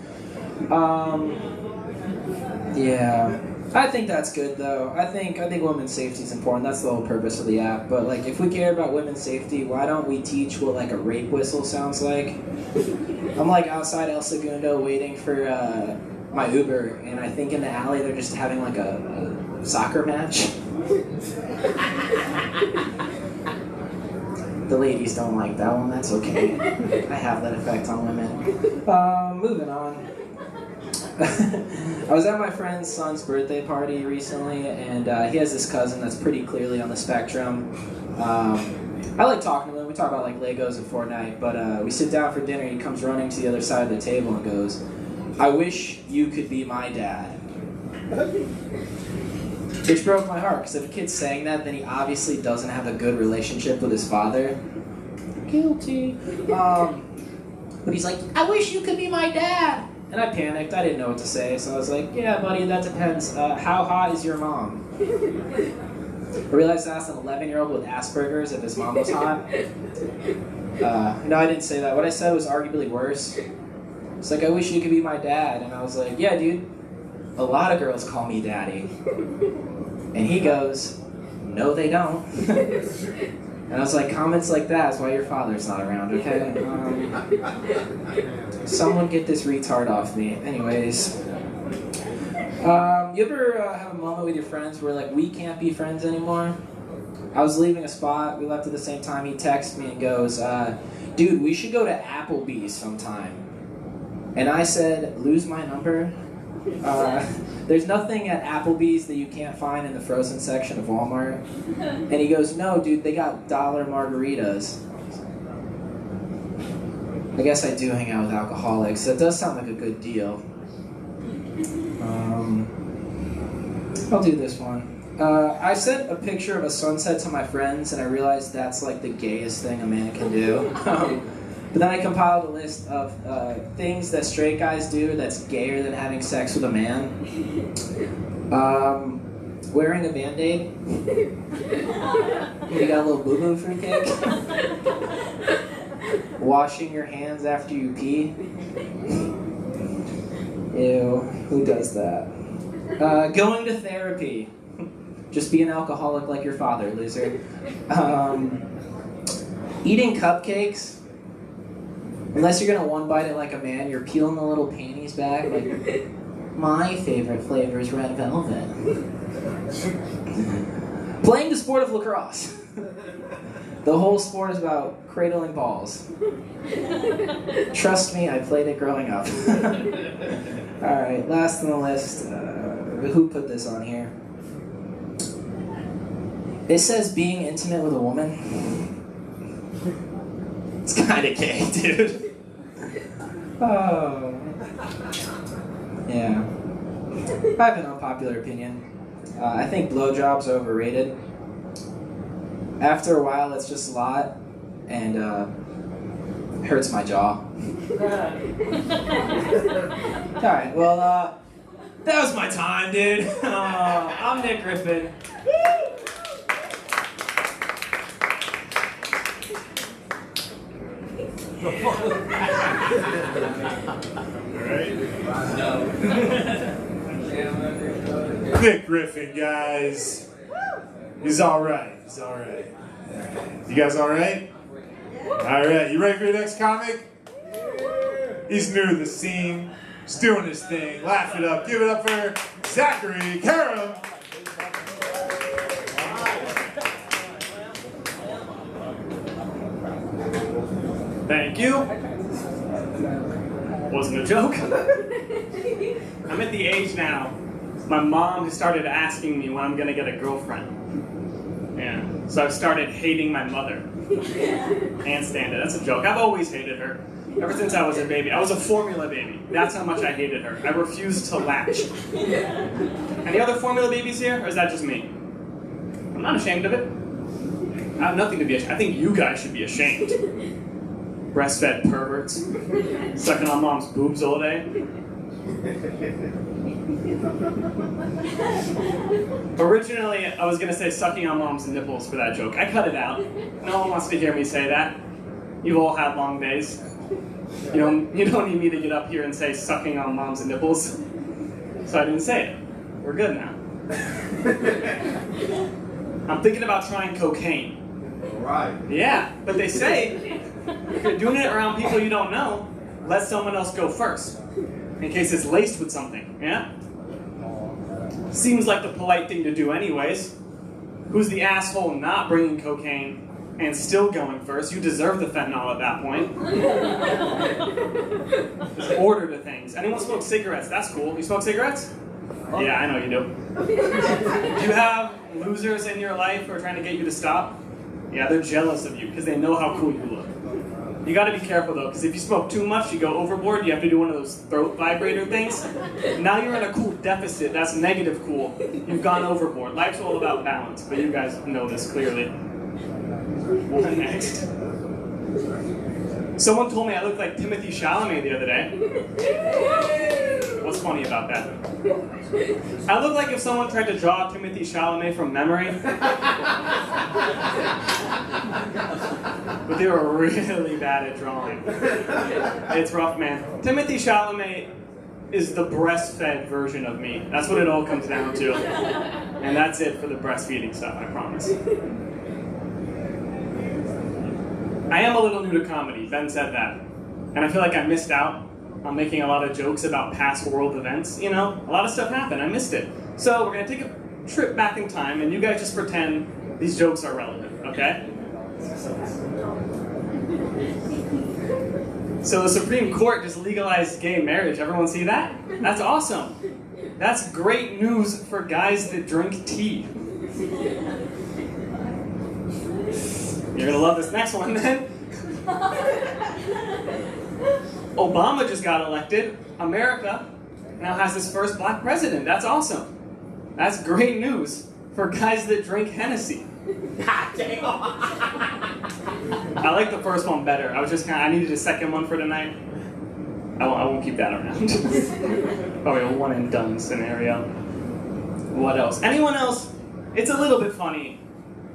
Yeah. I think that's good though. I think women's safety is important. That's the whole purpose of the app. But like, if we care about women's safety, why don't we teach what like a rape whistle sounds like? I'm like outside El Segundo waiting for my Uber, and I think in the alley they're just having like a soccer match. The ladies don't like that one. That's okay. I have that effect on women. Moving on. I was at my friend's son's birthday party recently, and he has this cousin that's pretty clearly on the spectrum. I like talking to him. We talk about like Legos and Fortnite, but we sit down for dinner. He comes running to the other side of the table and goes, "I wish you could be my dad." which broke my heart, because if a kid's saying that, then he obviously doesn't have a good relationship with his father. Guilty. But he's like, I wish you could be my dad. And I panicked. I didn't know what to say, so I was like, yeah, buddy, that depends. How hot is your mom? I realized I asked an 11-year-old with Asperger's if his mom was hot. No, I didn't say that. What I said was arguably worse. It's like, I wish you could be my dad. And I was like, yeah, dude, a lot of girls call me daddy. And he goes, no, they don't. And I was like, comments like that is why your father's not around, okay? Someone get this retard off me. Anyways. You ever have a moment with your friends where, like, we can't be friends anymore? I was leaving a spot, we left at the same time, he texts me and goes, dude, we should go to Applebee's sometime. And I said, lose my number? There's nothing at Applebee's that you can't find in the frozen section of Walmart. And he goes, no, dude, they got dollar margaritas. I guess I do hang out with alcoholics. That does sound like a good deal. I'll do this one. I sent a picture of a sunset to my friends, and I realized that's like the gayest thing a man can do. But then I compiled a list of things that straight guys do that's gayer than having sex with a man. Wearing a Band-Aid. You got a little boo-boo fruitcake. Washing your hands after you pee. Ew, who does that? Going to therapy. Just be an alcoholic like your father, loser. Eating cupcakes. Unless you're gonna one bite it like a man, you're peeling the little panties back. Like, my favorite flavor is red velvet. Playing the sport of lacrosse. The whole sport is about cradling balls. Trust me, I played it growing up. Alright, last on the list. Who put this on here? It says being intimate with a woman. It's kind of gay, dude. Oh. Yeah. I have an unpopular opinion. I think blowjobs are overrated. After a while, it's just a lot, and it hurts my jaw. Alright, well, that was my time, dude. I'm Nick Griffin. Nick Griffin, guys. He's alright. He's alright. You guys alright? Alright, you ready for your next comic? He's new to the scene. He's doing his thing. Laugh it up. Give it up for Zachary Karam. Thank you. Wasn't a joke. I'm at the age now. My mom has started asking me when I'm gonna get a girlfriend. Yeah. So I've started hating my mother. Can't stand it. That's a joke. I've always hated her. Ever since I was a baby. I was a formula baby. That's how much I hated her. I refused to latch. Any other formula babies here, or is that just me? I'm not ashamed of it. I have nothing to be ashamed. I think you guys should be ashamed. Breastfed perverts. Sucking on mom's boobs all day. Originally, I was gonna say sucking on mom's nipples for that joke. I cut it out. No one wants to hear me say that. You've all had long days. You don't need me to get up here and say sucking on mom's nipples. So I didn't say it. We're good now. I'm thinking about trying cocaine. Right. Yeah, but they say if you're doing it around people you don't know, let someone else go first. In case it's laced with something, yeah? Seems like the polite thing to do anyways. Who's the asshole not bringing cocaine and still going first? You deserve the fentanyl at that point. Just order the things. Anyone smoke cigarettes? That's cool. You smoke cigarettes? Yeah, I know you do. Do you have losers in your life who are trying to get you to stop? Yeah, they're jealous of you because they know how cool you look. You gotta be careful though, because if you smoke too much, you go overboard, you have to do one of those throat vibrator things. Now you're in a cool deficit, that's negative cool. You've gone overboard. Life's all about balance, but you guys know this clearly. What next? Someone told me I looked like Timothy Chalamet the other day. What's funny about that? I look like if someone tried to draw Timothy Chalamet from memory. But they were really bad at drawing. It's rough, man. Timothy Chalamet is the breastfed version of me. That's what it all comes down to. And that's it for the breastfeeding stuff, I promise. I am a little new to comedy, Ben said that. And I feel like I missed out on making a lot of jokes about past world events. You know, a lot of stuff happened, I missed it. So we're gonna take a trip back in time and you guys just pretend these jokes are relevant, okay? So the Supreme Court just legalized gay marriage. Everyone see that? That's awesome. That's great news for guys that drink tea. You're gonna love this next one then. Obama just got elected. America now has its first black president. That's awesome. That's great news for guys that drink Hennessy. I like the first one better. I needed a second one for tonight. I won't keep that around. Probably a one and done scenario. What else? Anyone else? It's a little bit funny.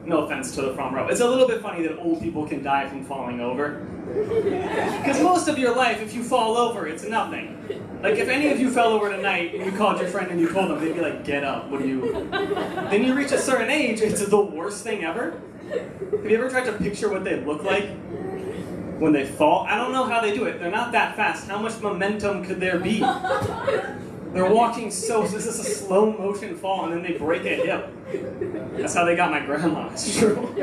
No offense to the front row. It's a little bit funny that old people can die from falling over. Because most of your life, if you fall over, it's nothing. Like if any of you fell over tonight and you called your friend and you told them, they'd be like, get up, what do you... Then you reach a certain age, it's the worst thing ever. Have you ever tried to picture what they look like when they fall? I don't know how they do it. They're not that fast. How much momentum could there be? They're walking so this is a slow motion fall and then they break a hip. That's how they got my grandma, it's true.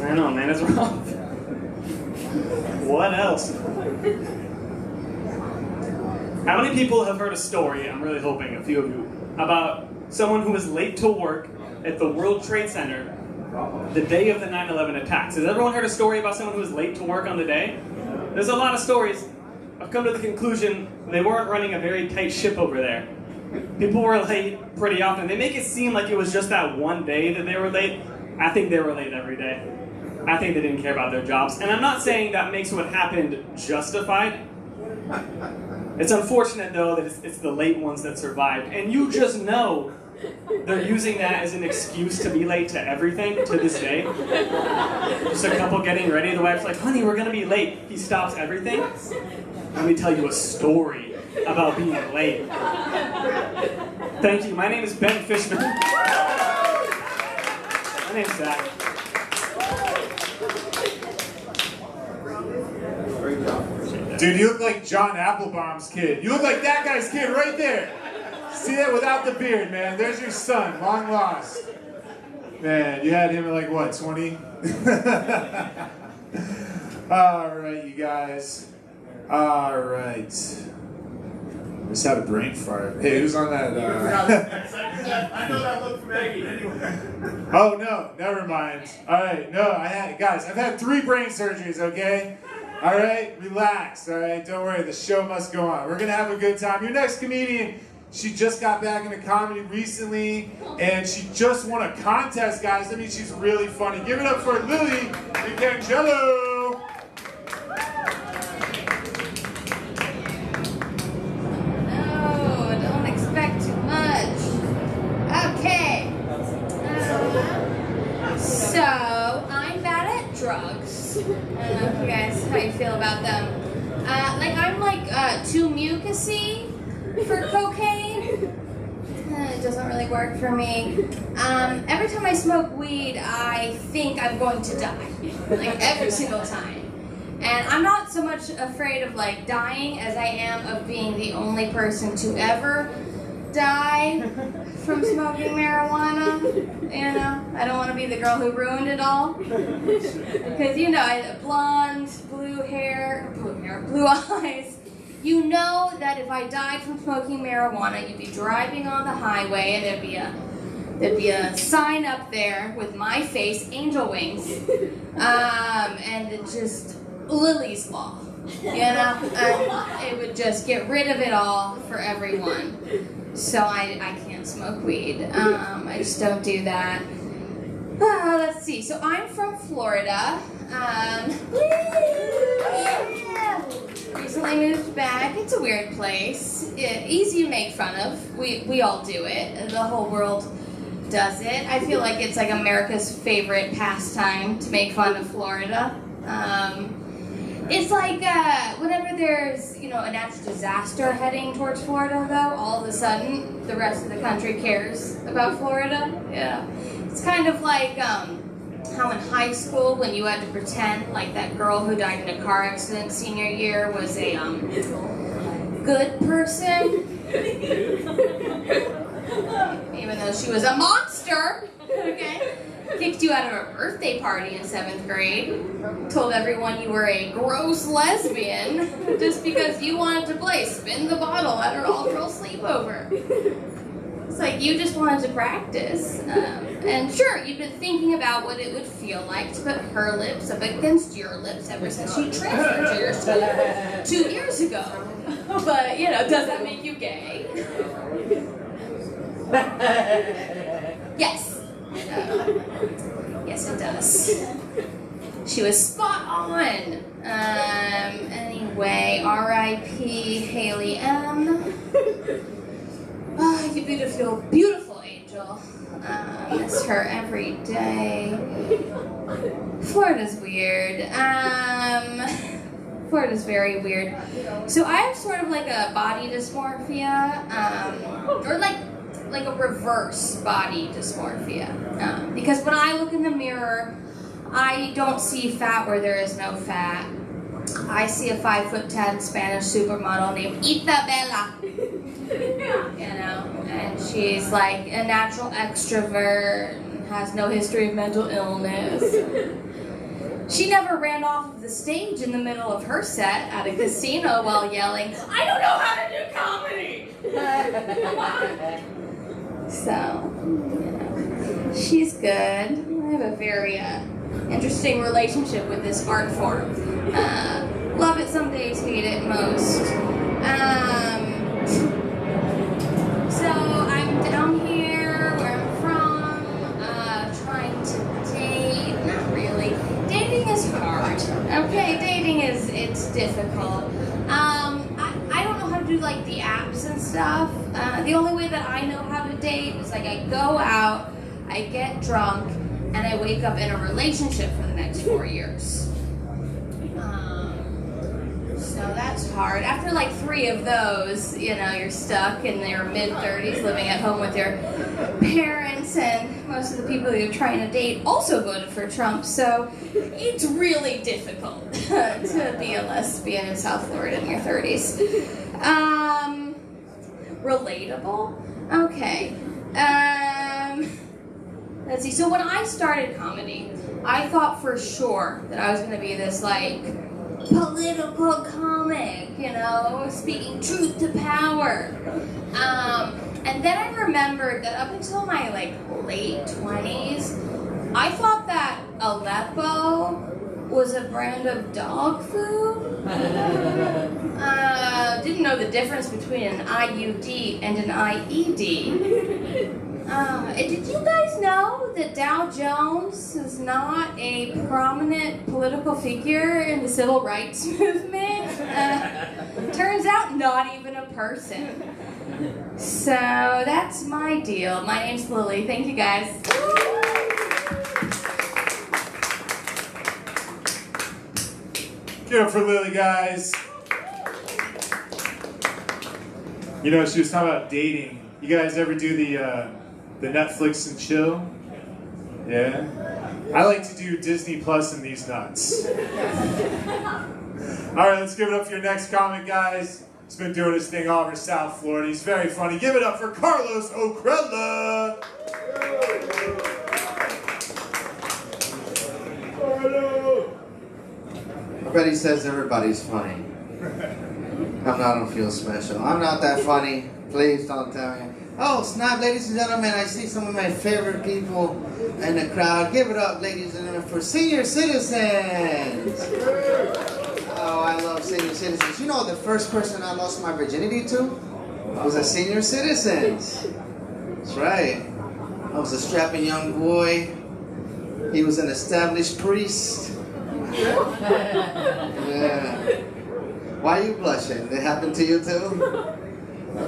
I know, man, it's rough. What else? How many people have heard a story, I'm really hoping a few of you, about someone who was late to work at the World Trade Center the day of the 9/11 attacks? Has everyone heard a story about someone who was late to work on the day? There's a lot of stories. I've come to the conclusion they weren't running a very tight ship over there. People were late pretty often. They make it seem like it was just that one day that they were late. I think they were late every day. I think they didn't care about their jobs. And I'm not saying that makes what happened justified. It's unfortunate, though, that it's the late ones that survived. And you just know they're using that as an excuse to be late to everything to this day. Just a couple getting ready. The wife's like, honey, we're going to be late. He stops everything. Let me tell you a story about being late. Thank you. My name is Ben Fishman. My name's Zach. Dude, you look like John Applebaum's kid. You look like that guy's kid right there. See that without the beard, man. There's your son, long lost. Man, you had him at like, what, 20? All right, you guys. All right. Just had a brain fart. Hey, who's on that? I know that look from Maggie anywhere. Oh, no, never mind. All right, no, guys, I've had 3 brain surgeries, okay? All right, relax, all right? Don't worry, the show must go on. We're going to have a good time. Your next comedian, she just got back into comedy recently, and she just won a contest, guys. That means she's really funny. Give it up for Lily D'Angelo. So, I'm bad at drugs. I don't know if you guys, how you feel about them. I'm too mucusy for cocaine. It doesn't really work for me. Every time I smoke weed, I think I'm going to die. Like, every single time. And I'm not so much afraid of, dying as I am of being the only person to ever die from smoking marijuana. You know, I don't want to be the girl who ruined it all. Because, I have blonde, blue eyes. You know that if I died from smoking marijuana, you'd be driving on the highway and there'd be a there'd be a sign up there with my face, angel wings, and it just Lily's Law. You know, it would just get rid of it all for everyone. So I can't smoke weed. I just don't do that. Let's see. So I'm from Florida. Recently moved back. It's a weird place. Easy to make fun of. We all do it. The whole world does it. I feel like it's like America's favorite pastime to make fun of Florida. It's like whenever there's, a natural disaster heading towards Florida, though, all of a sudden the rest of the country cares about Florida. Yeah, it's kind of like how in high school when you had to pretend like that girl who died in a car accident senior year was a good person, even though she was a monster. Okay. Kicked you out of a birthday party in 7th grade, told everyone you were a gross lesbian just because you wanted to play spin the bottle at her all-girl sleepover. It's like you just wanted to practice. And sure, you've been thinking about what it would feel like to put her lips up against your lips ever since she transferred to your school 2 years ago. But, does that make you gay? Yes. Yes, it does. She was spot on. Anyway, R.I.P. Haley M. Oh, you beautiful, beautiful angel. Miss her every day. Florida's weird. Florida's very weird. So I have sort of like a body dysmorphia, or like a reverse body dysmorphia. Because when I look in the mirror, I don't see fat where there is no fat. I see a 5'10" Spanish supermodel named Isabella. And she's like a natural extrovert, and has no history of mental illness. She never ran off of the stage in the middle of her set at a casino while yelling, "I don't know how to do comedy!" So, she's good. I have a very interesting relationship with this art form. Love it some days, hate it most. So I'm down here where I'm from, trying to date. Not really. Dating is hard. Okay, dating it's difficult. I don't know how to do like the apps and stuff. The only way that I know how to date is like I go out, I get drunk, and I wake up in a relationship for the next 4 years. So that's hard. After like 3 of those, you're stuck in your mid-30s living at home with your parents, and most of the people you're trying to date also voted for Trump, so it's really difficult to be a lesbian in South Florida in your 30s. Relatable? Okay. Let's see. So when I started comedy, I thought for sure that I was going to be this like political comic, speaking truth to power. And then I remembered that up until my late 20s, I thought that Aleppo was a brand of dog food. Didn't know the difference between an IUD and an IED. Did you guys know that Dow Jones is not a prominent political figure in the civil rights movement? Turns out not even a person. So that's my deal. My name's Lily. Thank you guys. Give it up for Lily, guys. She was talking about dating. You guys ever do the Netflix and chill? Yeah? I like to do Disney Plus and these nuts. Alright, let's give it up for your next comic, guys. He's been doing his thing all over South Florida. He's very funny. Give it up for Carlos Ocrella! I bet he says everybody's funny. I don't feel special. I'm not that funny. Please don't tell me. Oh, snap, ladies and gentlemen, I see some of my favorite people in the crowd. Give it up, ladies and gentlemen, for senior citizens. Oh, I love senior citizens. You know, the first person I lost my virginity to was a senior citizen. That's right. I was a strapping young boy. He was an established priest. Yeah. Why are you blushing? It happened to you too?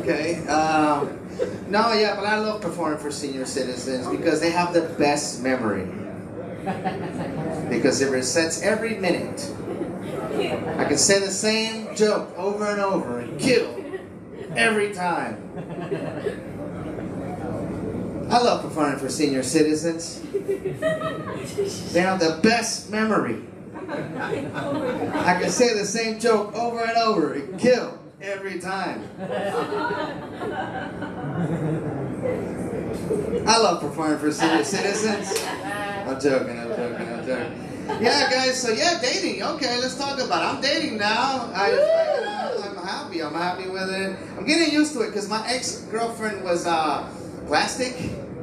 Okay. No, yeah, but I love performing for senior citizens because they have the best memory. Because it resets every minute. I can say the same joke over and over and kill every time. I love performing for senior citizens. They have the best memory. I can say the same joke over and over and kill every time. I love performing for senior citizens. I'm joking. Yeah, guys, so yeah, dating. Okay, let's talk about it. I'm dating now. I'm happy with it. I'm getting used to it because my ex-girlfriend was plastic.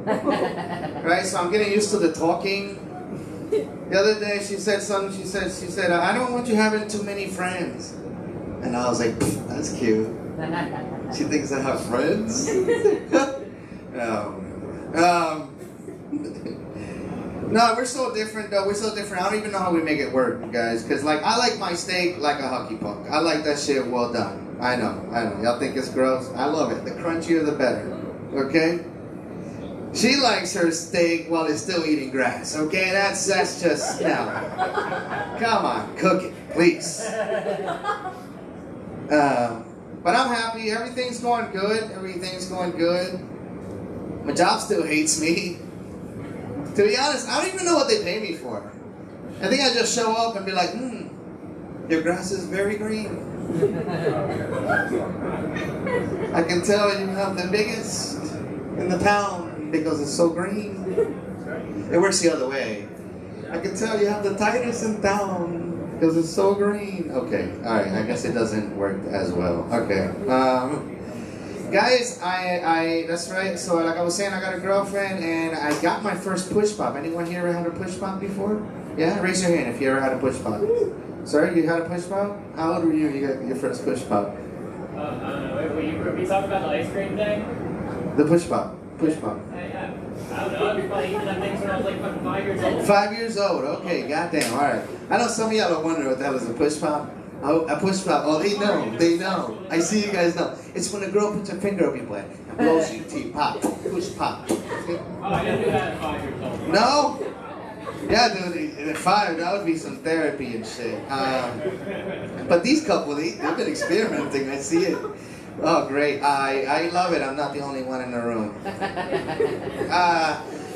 Right, so I'm getting used to the talking. The other day she said something, she said, I don't want you having too many friends. And I was like, that's cute. She thinks I have friends? No, we're so different though. We're so different. I don't even know how we make it work, guys. Because like, I like my steak like a hockey puck. I like that shit well done. I know. Y'all think it's gross? I love it. The crunchier the better. Okay? She likes her steak while it's still eating grass. Okay? That's just, no. Come on, cook it, please. But I'm happy. Everything's going good. My job still hates me. To be honest, I don't even know what they pay me for. I think I just show up and be like, your grass is very green. I can tell you have the biggest in the town because it's so green. It works the other way. I can tell you have the tightest in town because it's so green. Okay, alright, I guess it doesn't work as well. Okay. Guys, that's right. So like I was saying, I got a girlfriend and I got my first push pop. Anyone here ever had a push pop before? Yeah? Raise your hand if you ever had a push pop. Sorry, you had a push pop? How old were you when you got your first push pop? We talked about the ice cream thing? The push pop. Push pop. I don't know, I was probably eating that thing when I was like fucking 5 years old. 5 years old, okay, goddamn, alright. I know some of y'all are wondering what that was, a push pop. Oh, a push pop. Oh, they know. I see you guys know. It's when a girl puts her finger up your butt and blows you, pop, push pop. Oh, I didn't do that at 5 years old. No? Yeah, dude, at 5, that would be some therapy and shit. But these couple, they've been experimenting, I see it. Oh, great. I love it. I'm not the only one in the room.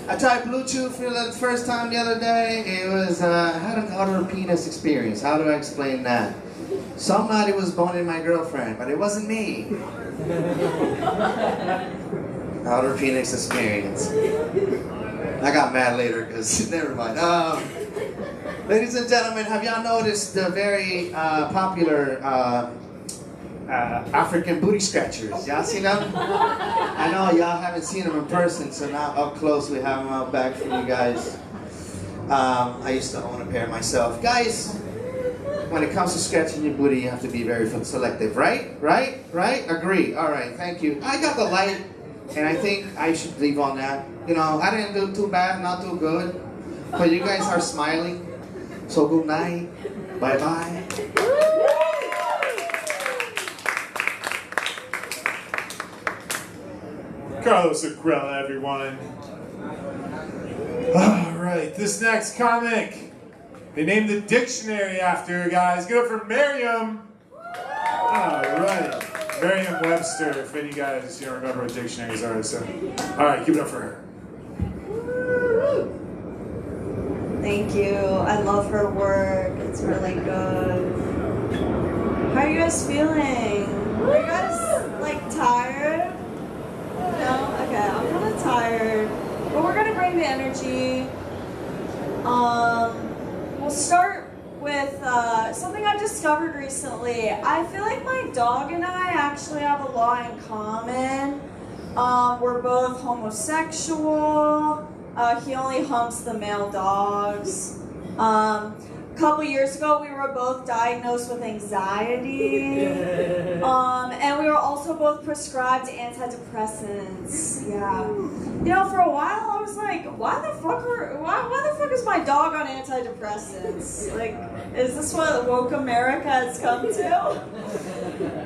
I tried Bluetooth for the first time the other day. It was, I had an outer penis experience. How do I explain that? Somebody was boning my girlfriend, but it wasn't me. Outer penis experience. I got mad later because, never mind. Ladies and gentlemen, have y'all noticed the very popular African booty scratchers? Y'all seen them? I know y'all haven't seen them in person, so now up close we have them out back for you guys. I used to own a pair myself. Guys, when it comes to scratching your booty, you have to be very selective, right? Right? Agree. All right, thank you. I got the light, and I think I should leave on that. You know, I didn't do too bad, not too good, but you guys are smiling, so good night. Bye-bye. Carlos Agrella, everyone. Alright, this next comic, they named the dictionary after her, guys. Give it up for Merriam. Alright, Merriam-Webster, if any guys remember what dictionaries are. So, alright, give it up for her. Thank you. I love her work. It's really good. How are you guys feeling? Are you guys like tired? No? Okay, I'm kind of tired. But we're gonna bring the energy. We'll start with with something I discovered recently. I feel like my dog and I actually have a lot in common. We're both homosexual. He only humps the male dogs. A couple years ago, we were both diagnosed with anxiety. And we were also both prescribed antidepressants. Yeah. You know, for a while, I was like, why the fuck is my dog on antidepressants? Like, is this what woke America has come to?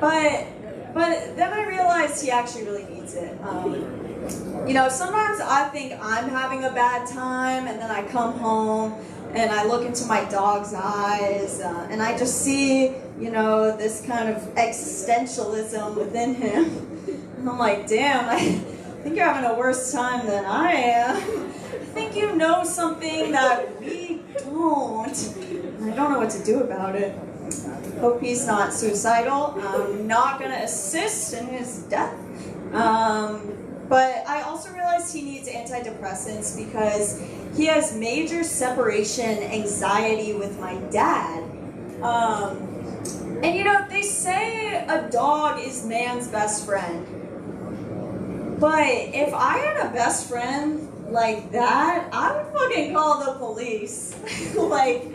But then I realized he actually really needs it. You know, sometimes I think I'm having a bad time, and then I come home and I look into my dog's eyes, and I just see, you know, this kind of existentialism within him. And I'm like, damn, I think you're having a worse time than I am. I think you know something that we don't. And I don't know what to do about it. Hope he's not suicidal. I'm not going to assist in his death. But I also realized he needs antidepressants because he has major separation anxiety with my dad. And you know, they say a dog is man's best friend. But if I had a best friend like that, I would fucking call the police. Like,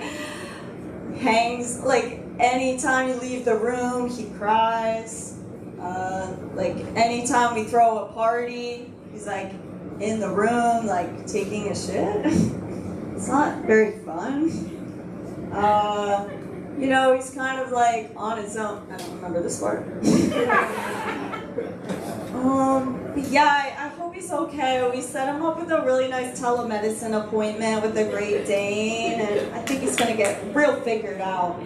anytime you leave the room, he cries. Like, anytime we throw a party, he's like in the room, like taking a shit. It's not very fun. You know, he's kind of like on his own. I don't remember this part. But yeah, I hope he's okay. We set him up with a really nice telemedicine appointment with the Great Dane, and I think he's gonna get real figured out.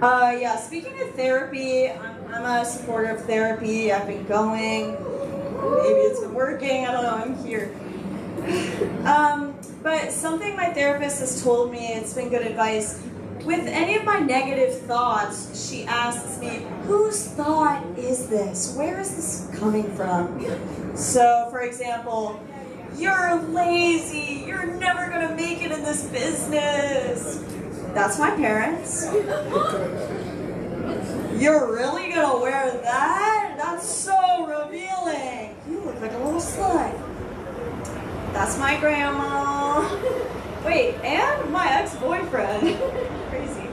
Yeah, speaking of therapy, I'm a supporter of therapy. I've been going. Maybe it's been working. I don't know. I'm here. But something my therapist has told me, it's been good advice. With any of my negative thoughts, she asks me, whose thought is this? Where is this coming from? So, for example, you're lazy. You're never going to make it in this business. That's my parents. You're really going to wear that? That's so revealing. You look like a little slut. That's my grandma. Wait, and my ex-boyfriend. Crazy.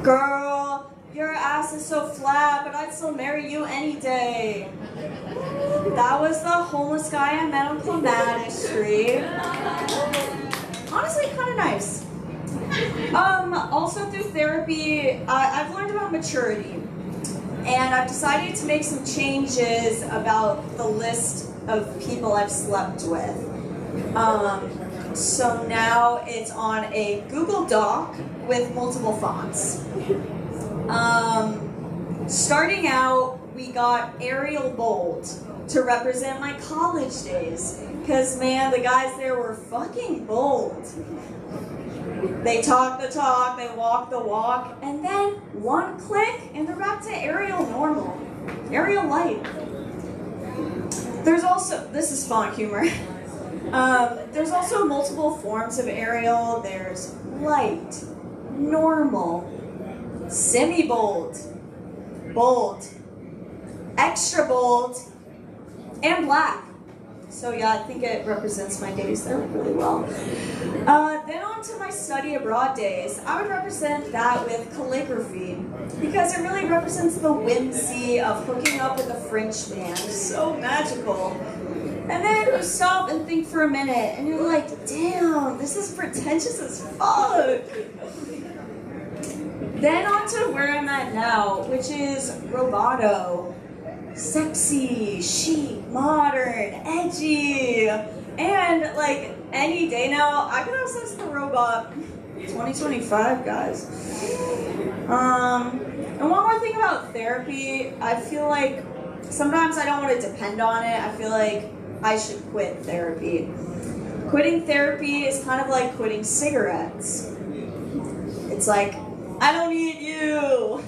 Girl, your ass is so flat, but I'd still marry you any day. That was the homeless guy I met on Clematis Street. Honestly, kind of nice. Also through therapy, I've learned about maturity. And I've decided to make some changes about the list of people I've slept with. So now it's on a Google Doc with multiple fonts. Starting out, we got Arial Bold to represent my college days. Because, man, the guys there were fucking bold. They talk the talk, they walk the walk, and then one click, and they're back to Arial Normal. Arial Light. There's also, this is font humor. There's also multiple forms of Arial. There's light, normal, semi-bold, bold, extra bold, and black. So yeah, I think it represents my days there really well. Then on to my study abroad days. I would represent that with calligraphy because it really represents the whimsy of hooking up with a French man. So magical. And then you stop and think for a minute and you're like, damn, this is pretentious as fuck. Then on to where I'm at now, which is Roboto. Sexy, chic, modern, edgy, and like any day now, I can have sex with a robot. 2025, guys. And one more thing about therapy, I feel like sometimes I don't want to depend on it. I feel like I should quit therapy. Quitting therapy is kind of like quitting cigarettes. It's like, I don't need you.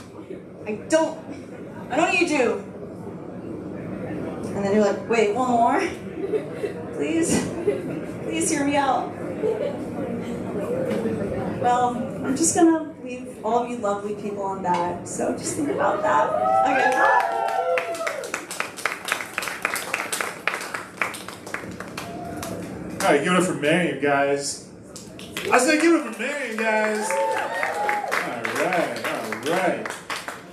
I don't need you. And then you're like, wait, one more? Please hear me out. Well, I'm just gonna leave all of you lovely people on that. So just think about that. Okay. All right, give it up for Marion, guys. I said give it up for Marion, guys. All right.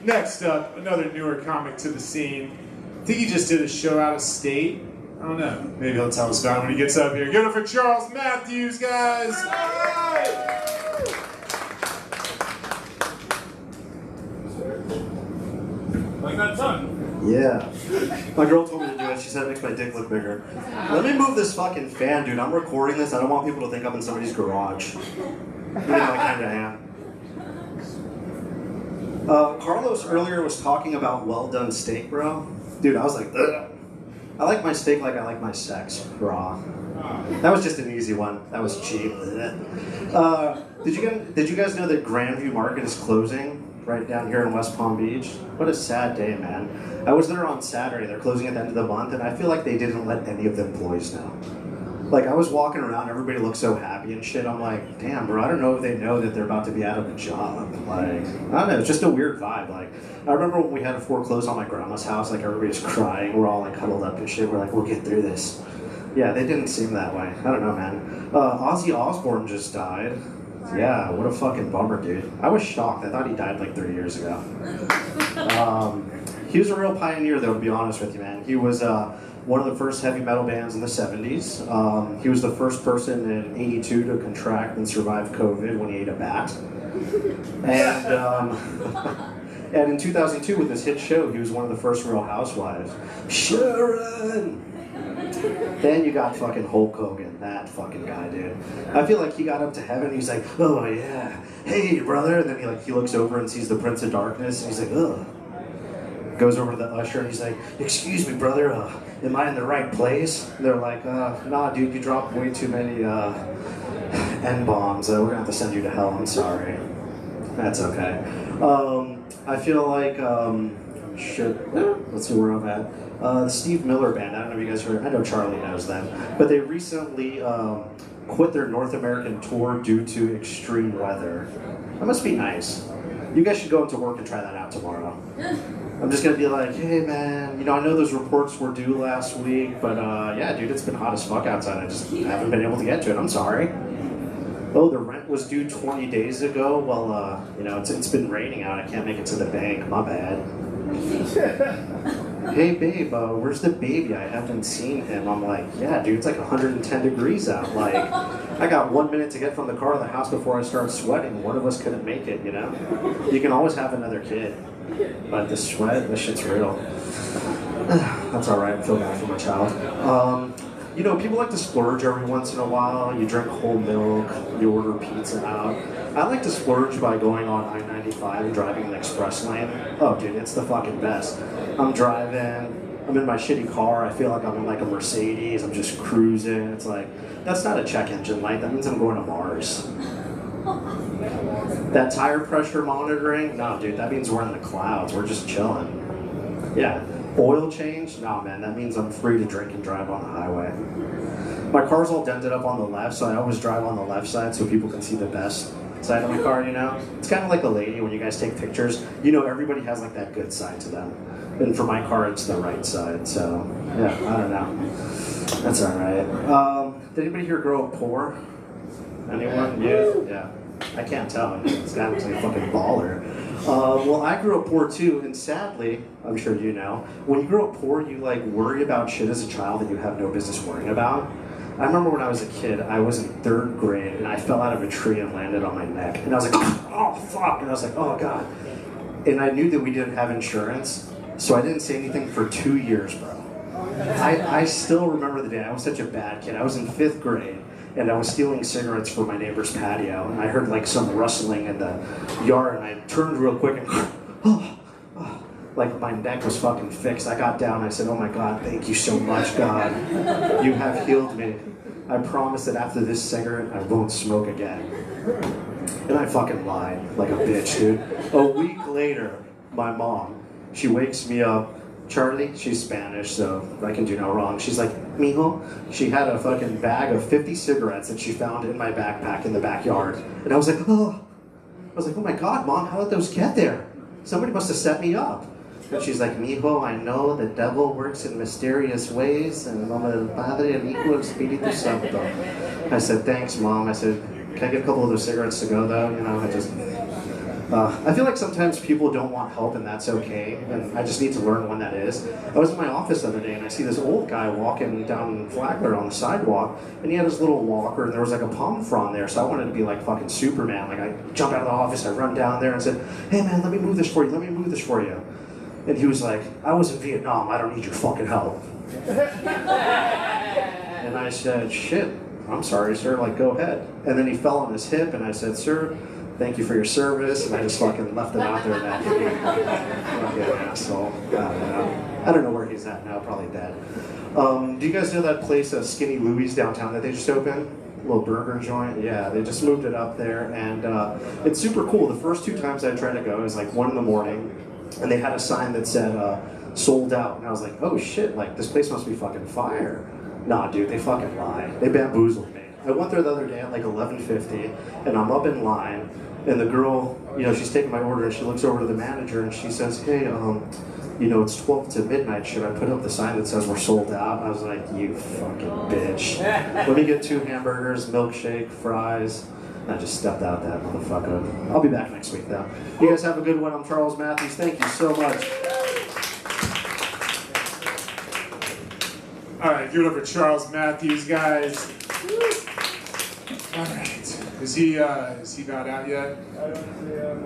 Next up, another newer comic to the scene. I think he just did a show out of state. I don't know. Maybe he'll tell us about it when he gets up here. Give it up for Charles Matthews, guys. Like that tongue. Yeah. My girl told me to do it. She said it makes my dick look bigger. Let me move this fucking fan, dude. I'm recording this. I don't want people to think I'm in somebody's garage. Even though I kind of am. Carlos earlier was talking about well-done steak, bro. Dude, I was like, ugh. I like my steak like I like my sex, raw. That was just an easy one. That was cheap. Did you guys know that Grandview Market is closing right down here in West Palm Beach? What a sad day, man. I was there on Saturday. They're closing at the end of the month, and I feel like they didn't let any of the employees know. Like, I was walking around, everybody looked so happy and shit. I'm like, damn, bro, I don't know if they know that they're about to be out of a job. Like, I don't know, it's just a weird vibe. Like, I remember when we had to foreclose on my grandma's house, like, everybody's crying. We're all, like, huddled up and shit. We're like, we'll get through this. Yeah, they didn't seem that way. I don't know, man. Ozzy Osbourne just died. Yeah, what a fucking bummer, dude. I was shocked. I thought he died, like, 3 years ago. He was a real pioneer, though, to be honest with you, man. He was, one of the first heavy metal bands in the 70s. He was the first person in 82 to contract and survive COVID when he ate a bat. And, and in 2002, with his hit show, he was one of the first Real Housewives. Sharon! Then you got fucking Hulk Hogan, that fucking guy, dude. I feel like he got up to heaven, he's like, oh yeah, hey brother, and then he looks over and sees the Prince of Darkness, and he's like, ugh. Goes over to the usher and he's like, excuse me brother, am I in the right place? And they're like, nah dude, you dropped way too many N-bombs, we're gonna have to send you to hell, I'm sorry. That's okay. I feel like, let's see where I'm at. The Steve Miller Band, I don't know if you guys heard, I know Charlie knows them, but they recently quit their North American tour due to extreme weather. That must be nice. You guys should go into work and try that out tomorrow. I'm just gonna be like, hey man, you know, I know those reports were due last week, but yeah, dude, it's been hot as fuck outside. I just haven't been able to get to it. I'm sorry. Oh, the rent was due 20 days ago. Well, you know, it's been raining out. I can't make it to the bank. My bad. Hey babe, where's the baby? I haven't seen him. I'm like, yeah, dude, it's like 110 degrees out. Like, I got 1 minute to get from the car to the house before I start sweating. One of us couldn't make it, you know? You can always have another kid. But the sweat, this shit's real. That's alright, I feel bad for my child. You know, people like to splurge every once in a while. You drink whole milk, you order pizza out. I like to splurge by going on I-95 and driving the express lane. Oh, dude, it's the fucking best. I'm driving, I'm in my shitty car, I feel like I'm in like a Mercedes, I'm just cruising. It's like, that's not a check engine light, that means I'm going to Mars. That tire pressure monitoring, no, dude, that means we're in the clouds, we're just chilling. Yeah. Oil change? Nah, man, that means I'm free to drink and drive on the highway. My car's all dented up on the left, so I always drive on the left side so people can see the best side of my car, you know? It's kind of like a lady when you guys take pictures. You know, everybody has like that good side to them. And for my car, it's the right side, so yeah, I don't know. That's alright. Did anybody here grow up poor? Anyone? Yeah. I can't tell. This guy looks like a fucking baller. Well, I grew up poor too, and sadly, I'm sure you know, when you grow up poor, you like worry about shit as a child that you have no business worrying about. I remember when I was a kid, I was in 3rd grade, and I fell out of a tree and landed on my neck, and I was like, oh fuck, and I was like, oh god. And I knew that we didn't have insurance, so I didn't say anything for 2 years, bro. I still remember the day. I was such a bad kid. I was in 5th grade. And I was stealing cigarettes from my neighbor's patio, and I heard like some rustling in the yard, and I turned real quick and like my neck was fucking fixed. I got down, I said, oh my God, thank you so much, God. You have healed me. I promise that after this cigarette, I won't smoke again. And I fucking lied like a bitch, dude. A week later, my mom, she wakes me up, Charlie, she's Spanish, so I can do no wrong. She's like, mijo, she had a fucking bag of 50 cigarettes that she found in my backpack in the backyard. And I was like, oh my God, Mom, how did those get there? Somebody must have set me up. And she's like, mijo, I know the devil works in mysterious ways, and en nombre del Padre, el Hijo, el Espíritu Santo. I said, thanks, Mom. I said, can I get a couple of those cigarettes to go, though? You know, I feel like sometimes people don't want help, and that's okay, and I just need to learn when that is. I was in my office the other day, and I see this old guy walking down Flagler on the sidewalk, and he had his little walker, and there was like a palm frond there, so I wanted to be like fucking Superman. Like, I jump out of the office, I run down there and said, hey man, let me move this for you, let me move this for you. And he was like, I was in Vietnam, I don't need your fucking help. And I said, shit, I'm sorry, sir, like, go ahead. And then he fell on his hip, and I said, sir, thank you for your service, and I just fucking left him out there that fucking asshole. I don't know where he's at now, probably dead. Do you guys know that place, Skinny Louie's downtown that they just opened? A little burger joint? Yeah, they just moved it up there, and it's super cool. The first 2 times I tried to go, it was like 1 in the morning, and they had a sign that said, sold out, and I was like, oh shit, like, this place must be fucking fire. Nah, dude, they fucking lie. They bamboozled me. I went there the other day at like 11:50, and I'm up in line, and the girl, you know, she's taking my order, and she looks over to the manager, and she says, hey, you know, it's 12 to midnight, should I put up the sign that says we're sold out? I was like, you fucking bitch. Let me get 2 hamburgers, milkshake, fries. I just stepped out that motherfucker. I'll be back next week, though. You guys have a good one. I'm Charles Matthews. Thank you so much. All right, give it up for Charles Matthews, guys. All right. Is he not out yet?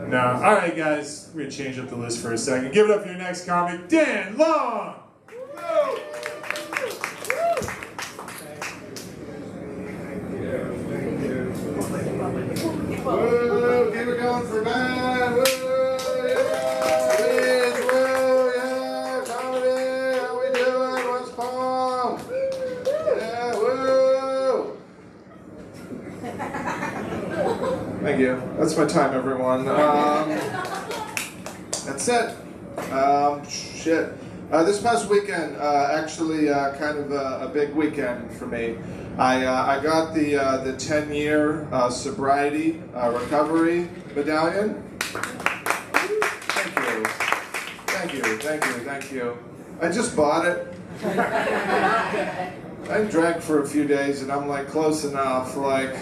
No. All right, guys. We're gonna change up the list for a second. Give it up for your next comic, Dan Long. Whoa, keep it going for man. Whoa, yeah. Please, whoa, yeah. Comedy, how we doing? West Palm? Yeah, whoa. Thank you. That's my time, everyone. That's it. Shit. This past weekend, actually, kind of a big weekend for me. I got the 10-year sobriety recovery medallion. Thank you. I just bought it. I drank for a few days, and I'm like, close enough. Like,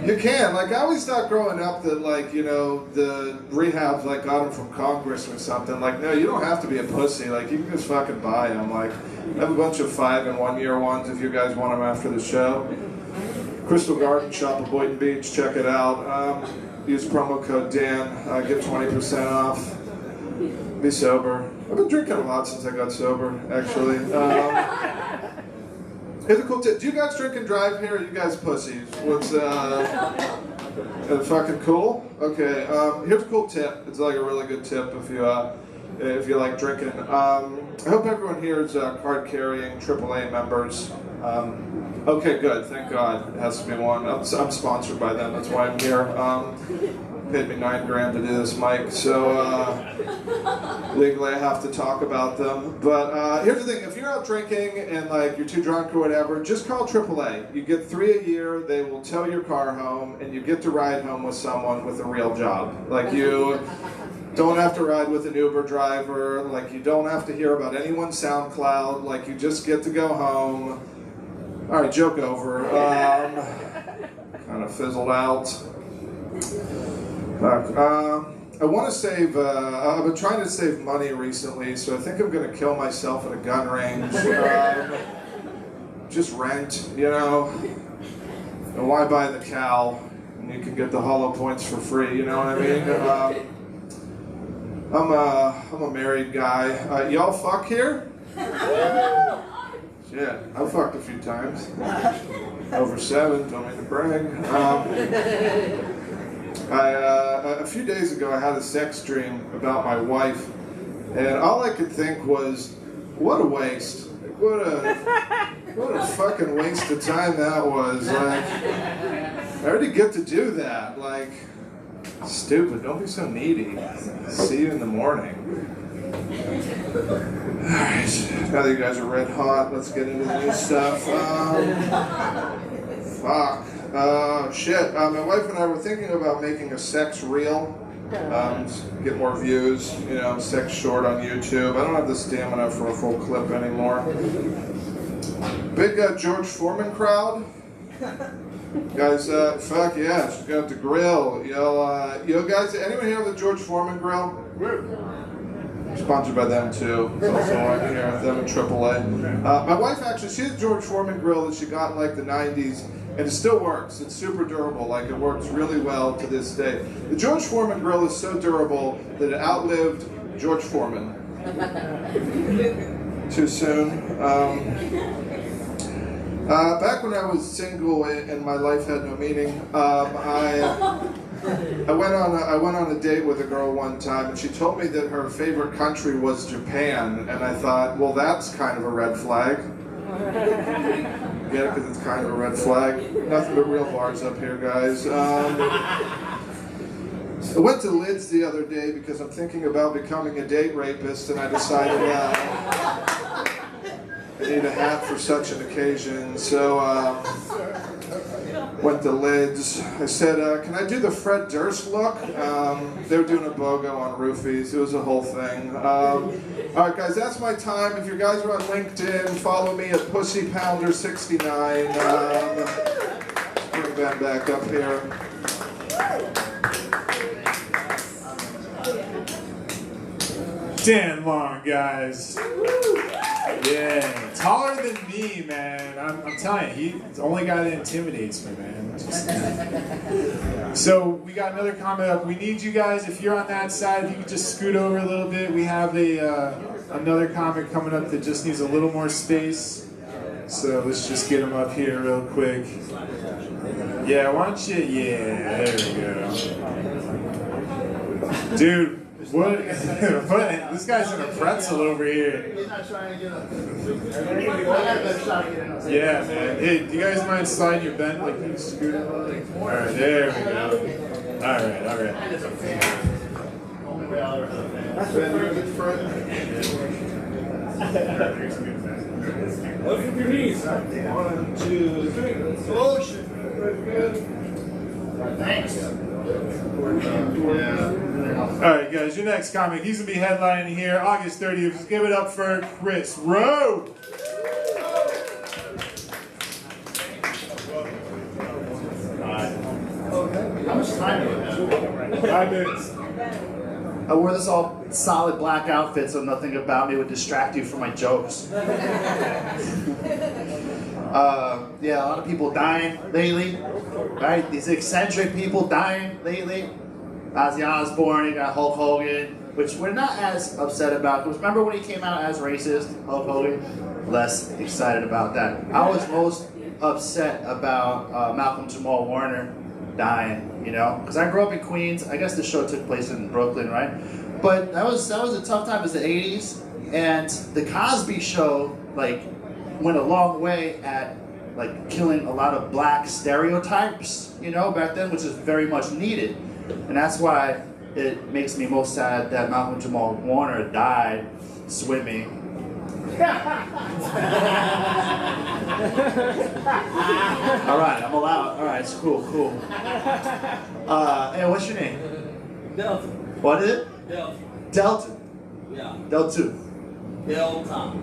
you can. Like, I always thought growing up that, like, you know, the rehabs like got them from Congress or something. Like, no, you don't have to be a pussy. Like, you can just fucking buy them. Like, I have a bunch of 5 and 1 year ones if you guys want them after the show. Crystal Garden Shop at Boynton Beach. Check it out. Use promo code Dan. Get 20% off. Be sober. I've been drinking a lot since I got sober, actually. Here's a cool tip. Do you guys drink and drive here, or you guys pussies? What's, fucking cool? Okay, here's a cool tip. It's like a really good tip if you like drinking. I hope everyone here is card-carrying AAA members. Okay, good, thank God. It has to be one. I'm sponsored by them, that's why I'm here. Paid me $9 grand to do this mic, so legally I have to talk about them. But here's the thing, if you're out drinking and like you're too drunk or whatever, just call AAA. You get 3 a year, they will tow your car home, and you get to ride home with someone with a real job. Like, you don't have to ride with an Uber driver, like you don't have to hear about anyone's SoundCloud, like you just get to go home. All right, joke over. Kind of fizzled out. I want to save, I've been trying to save money recently, so I think I'm going to kill myself at a gun range. Just rent, you know? And why buy the cow? And you can get the hollow points for free, you know what I mean? I'm a married guy. Y'all fuck here? Shit, I've fucked a few times. Over 7, don't mean to brag. A few days ago, I had a sex dream about my wife, and all I could think was, what a waste. What a fucking waste of time that was. Like, I already get to do that. Like, stupid, don't be so needy. See you in the morning. Alright, now that you guys are red hot, let's get into the new stuff. Shit. My wife and I were thinking about making a sex reel. Get more views, sex short on YouTube. I don't have the stamina for a full clip anymore. Big George Foreman crowd. Guys, fuck yeah, she's got the grill. Guys, anyone here have the George Foreman grill? Sponsored by them too. It's also right here, them and AAA. My wife actually, she has a George Foreman grill that she got in like the 90s, and it still works. It's super durable, like it works really well to this day. The George Foreman grill is so durable that it outlived George Foreman. Too soon. Back when I was single and my life had no meaning, I went on a date with a girl one time, and she told me that her favorite country was Japan, and I thought, well, that's kind of a red flag. Get it? Because it's kind of a red flag. Nothing but real bars up here, guys. I went to Lids the other day because I'm thinking about becoming a date rapist, and I decided I need a hat for such an occasion. So went to Lids. I said, can I do the Fred Durst look? They were doing a BOGO on roofies. It was a whole thing. All right, guys, that's my time. If you guys are on LinkedIn, follow me at PussyPounder69. Bring that back up here. Dan Long, guys. Yeah, taller than me, man. I'm telling you, he's the only guy that intimidates me, man. So we got another comment up. We need you guys, if you're on that side, if you could just scoot over a little bit. We have another comic coming up that just needs a little more space. So let's just get him up here real quick. Yeah, why don't you? Yeah, there we go. Dude. What? This guy's in a pretzel over here. He's not trying to get up. Yeah, man. Hey, do you guys mind sliding your bend like you scooted? Alright, there we go. Alright. That's a very good friend. Look at your knees. 1, 2, 3. Slow motion. Very good. Thanks. Alright guys, your next comic, he's going to be headlining here August 30th. Just give it up for Chris Rowe. How much time do you have? 5 minutes. I wore this all solid black outfit so nothing about me would distract you from my jokes. Yeah, a lot of people dying lately, right? These eccentric people dying lately. Ozzy Osbourne, you got Hulk Hogan, which we're not as upset about. Because remember when he came out as racist, Hulk Hogan? Less excited about that. I was most upset about Malcolm Jamal Warner dying, because I grew up in Queens. I guess the show took place in Brooklyn, right? But that was a tough time. It was the 80s, and the Cosby Show went a long way at killing a lot of black stereotypes, back then, which is very much needed. And that's why it makes me most sad that Malcolm Jamal Warner died swimming. All right, I'm allowed. All right, it's cool. Hey, what's your name? Delta. What is it? Delta. Delta. Yeah. Delta.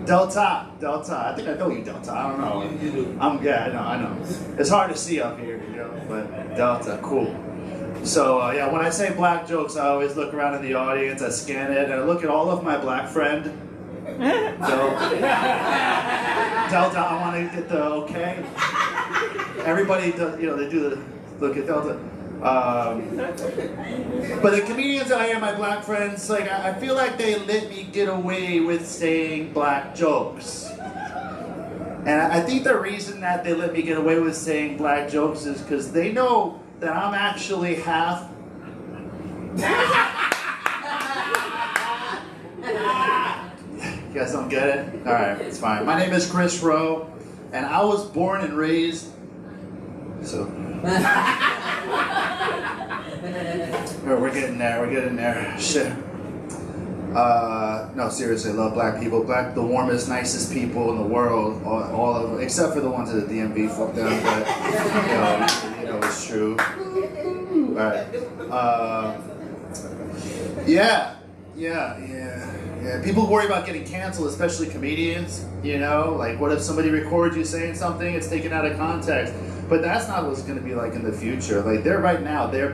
Delta. Delta. I think I know you, Delta. I don't know. You do. Yeah, I know. It's hard to see up here, but Delta, cool. So, when I say black jokes, I always look around in the audience, I scan it, and I look at all of my black friend. Delta, I want to get the okay. Everybody does, they do the look at Delta. But the comedians that I hear, my black friends, I feel like they let me get away with saying black jokes. And I think the reason that they let me get away with saying black jokes is because they know that I'm actually half. You guys don't get it? All right, it's fine. My name is Chris Rowe, and I was born and raised. So. We're getting there. Shit. No, seriously, I love black people. The warmest, nicest people in the world. All of them, except for the ones at the DMV. Fuck them, but you know it's true. All right. Yeah. People worry about getting canceled, especially comedians. You know, like what if somebody records you saying something? It's taken out of context. But that's not what's going to be like in the future. Like they're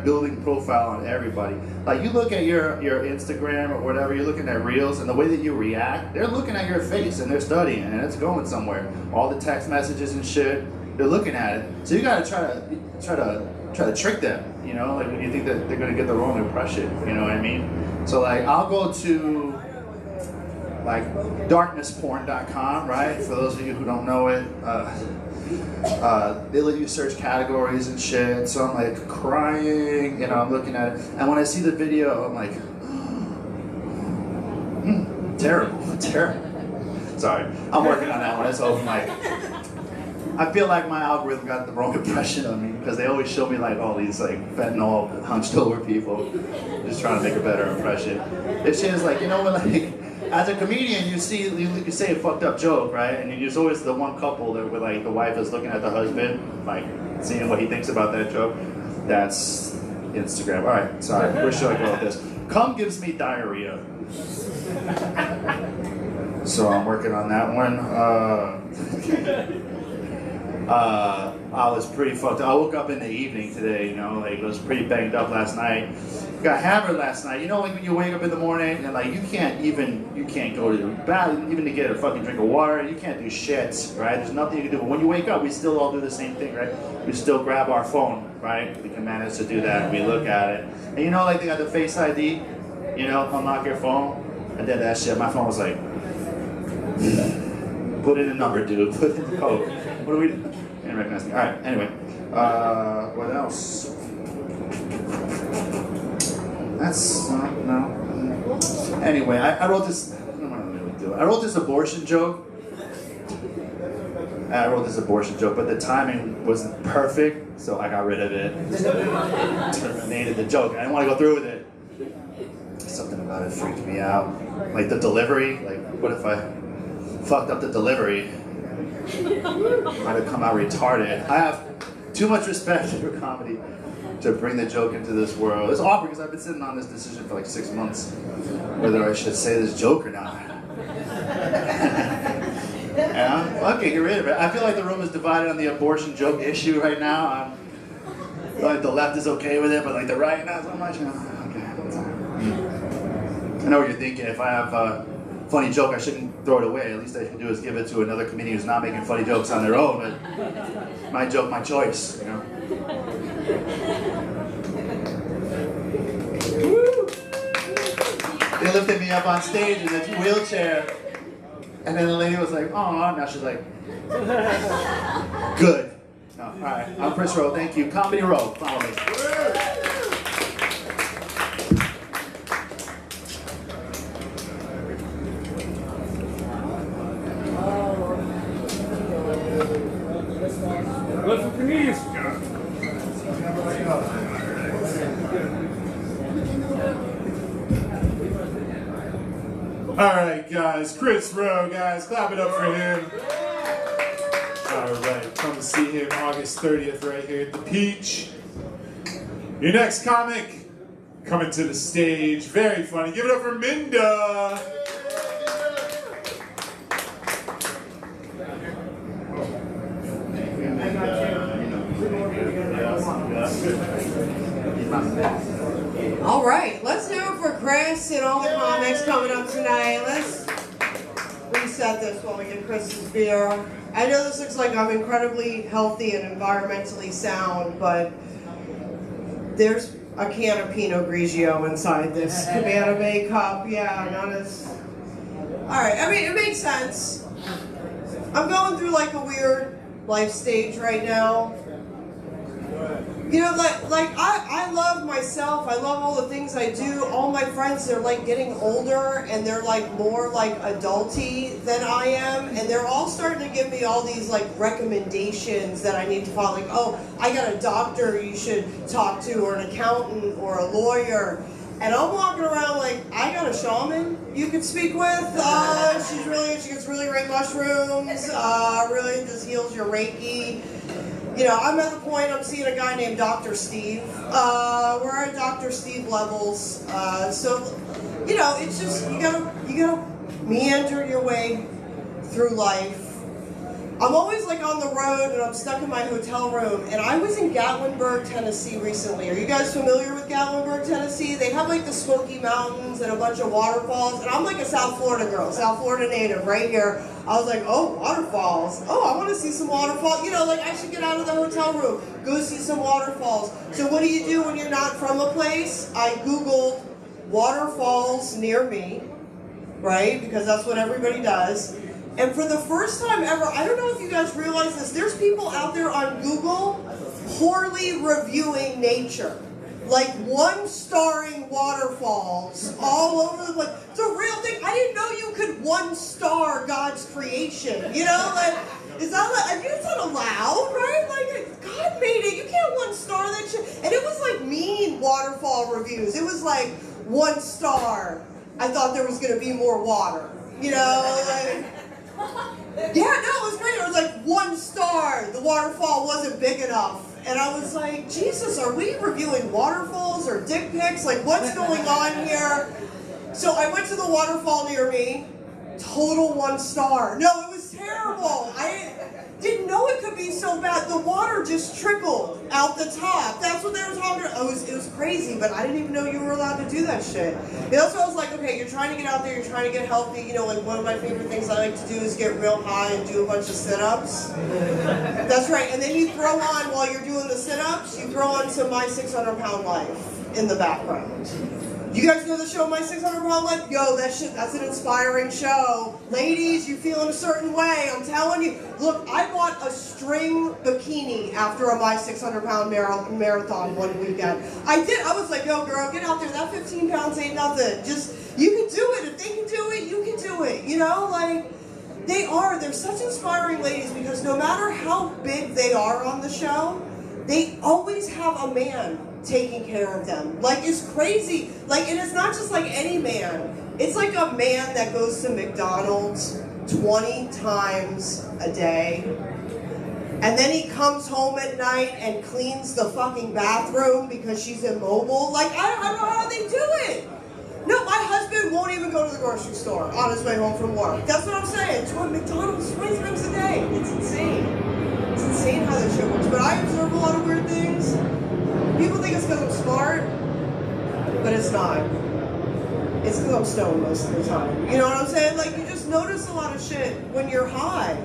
building profile on everybody. Like you look at your Instagram or whatever, you're looking at reels, and the way that you react, they're looking at your face and they're studying, and it's going somewhere. All the text messages and shit, they're looking at it. So you got to try to trick them. You know, like when you think that they're going to get the wrong impression. You know what I mean? So like I'll go to like darknessporn.com, right? For those of you who don't know it. They let you search categories and shit, so I'm like crying, you know, I'm looking at it, and when I see the video, I'm like, terrible. Sorry, I'm working on that one. It's open mic. I feel like my algorithm got the wrong impression of me, because they always show me like all these like fentanyl hunched over people, just trying to make a better impression. This shit is like, you know what, like, as a comedian, you say a fucked up joke, right? And there's always the one couple that where like the wife is looking at the husband, like seeing what he thinks about that joke. That's Instagram. All right, sorry. Where should I go with this? Cum gives me diarrhea. So I'm working on that one. I was pretty fucked up. I woke up in the evening today, you know, like I was pretty banged up last night. Got hammered last night. You know, like when you wake up in the morning and like you can't go to the bathroom even to get a fucking drink of water. You can't do shit, right? There's nothing you can do. But when you wake up, we still all do the same thing, right? We still grab our phone, right? We can manage to do that. We look at it, and you know, like they got the Face ID. You know, unlock your phone. I did that shit. My phone was like, put in a number, dude. Put in the code. What do we do? Didn't recognize me. All right. Anyway, what else? That's no. Anyway, I wrote this. I don't know what I'm really doing. I wrote this abortion joke. But the timing wasn't perfect, so I got rid of it. Terminated the joke. I didn't want to go through with it. Something about it freaked me out. Like the delivery. Like, what if I fucked up the delivery? Might have come out retarded. I have too much respect for comedy to bring the joke into this world. It's awkward because I've been sitting on this decision for like 6 months, whether I should say this joke or not. Yeah, okay, get rid of it. I feel like the room is divided on the abortion joke issue right now. Like the left is okay with it, but like the right, not so much. Okay. I know what you're thinking. If I have a funny joke, I shouldn't throw it away. At least I can do is give it to another comedian who's not making funny jokes on their own. But my joke, my choice, you know. They lifted me up on stage in a wheelchair, and then the lady was like, "Oh," now she's like, "Good." No, all right, I'm Chris Rowe. Thank you. Comedy Rowe. Follow me. Let's look at these. All right, guys. Chris Rowe, guys. Clap it up for him. All right. Come to see him August 30th right here at the Peach. Your next comic coming to the stage. Very funny. Give it up for Minda. All right, let's hear it for Chris and all the comics coming up tonight. Let's reset this while we get Chris's beer. I know this looks like I'm incredibly healthy and environmentally sound, but there's a can of Pinot Grigio inside this Cabana Bay cup. Yeah, not as... All right, I mean, it makes sense. I'm going through like a weird life stage right now. You know, like I love myself. I love all the things I do. All my friends, they're like getting older and they're like more like adulty than I am. And they're all starting to give me all these like recommendations that I need to follow. Like, oh, I got a doctor you should talk to, or an accountant, or a lawyer. And I'm walking around like, I got a shaman you could speak with. She gets really great mushrooms, really just heals your Reiki. You know, I'm at the point I'm seeing a guy named Dr. Steve. We're at Dr. Steve levels. So, you know, it's just, you gotta meander your way through life. I'm always like on the road and I'm stuck in my hotel room, and I was in Gatlinburg, Tennessee recently. Are you guys familiar with Gatlinburg, Tennessee? They have like the Smoky Mountains and a bunch of waterfalls, and I'm like a South Florida girl, South Florida native right here. I was like, oh, waterfalls. Oh, I want to see some waterfalls. You know, like I should get out of the hotel room, go see some waterfalls. So what do you do when you're not from a place? I Googled waterfalls near me, right? Because that's what everybody does. And for the first time ever, I don't know if you guys realize this, there's people out there on Google poorly reviewing nature. Like 1-starring waterfalls all over the place. It's a real thing. I didn't know you could 1-star God's creation. You know, like, is that like, I mean, it's not allowed, right? Like, God made it. You can't 1-star that shit. And it was like mean waterfall reviews. It was like 1 star. I thought there was going to be more water. You know, like... Yeah, no, it was great. It was like 1 star. The waterfall wasn't big enough. And I was like, Jesus, are we reviewing waterfalls or dick pics? Like, what's going on here? So I went to the waterfall near me. Total 1 star. No, it was terrible. I didn't know it could be so bad. The water just trickled out the top. That's what they were talking about. It was crazy, but I didn't even know you were allowed to do that shit. You know, so I was like, okay, you're trying to get out there, you're trying to get healthy. You know, like one of my favorite things I like to do is get real high and do a bunch of sit-ups. That's right. And then you throw on, while you're doing the sit-ups, you throw on some My 600-Pound Life in the background. You guys know the show My 600-Pound Life? Yo, that's an inspiring show. Ladies, you feel in a certain way, I'm telling you. Look, I bought a string bikini after a My 600-Pound marathon one weekend. I did. I was like, yo, girl, get out there. That 15 pounds ain't nothing. Just, you can do it. If they can do it, you can do it. You know, like, they're such inspiring ladies, because no matter how big they are on the show, they always have a man taking care of them. Like, it's crazy. Like, and it's not just like any man. It's like a man that goes to McDonald's 20 times a day, and then he comes home at night and cleans the fucking bathroom because she's immobile. Like, I don't know how they do it. No, my husband won't even go to the grocery store on his way home from work. That's what I'm saying. McDonald's 20 times a day. It's insane. It's insane how this shit works. But I observe a lot of weird things. People think it's because I'm smart, but it's not. It's because I'm stoned most of the time. You know what I'm saying? Like, you just notice a lot of shit when you're high.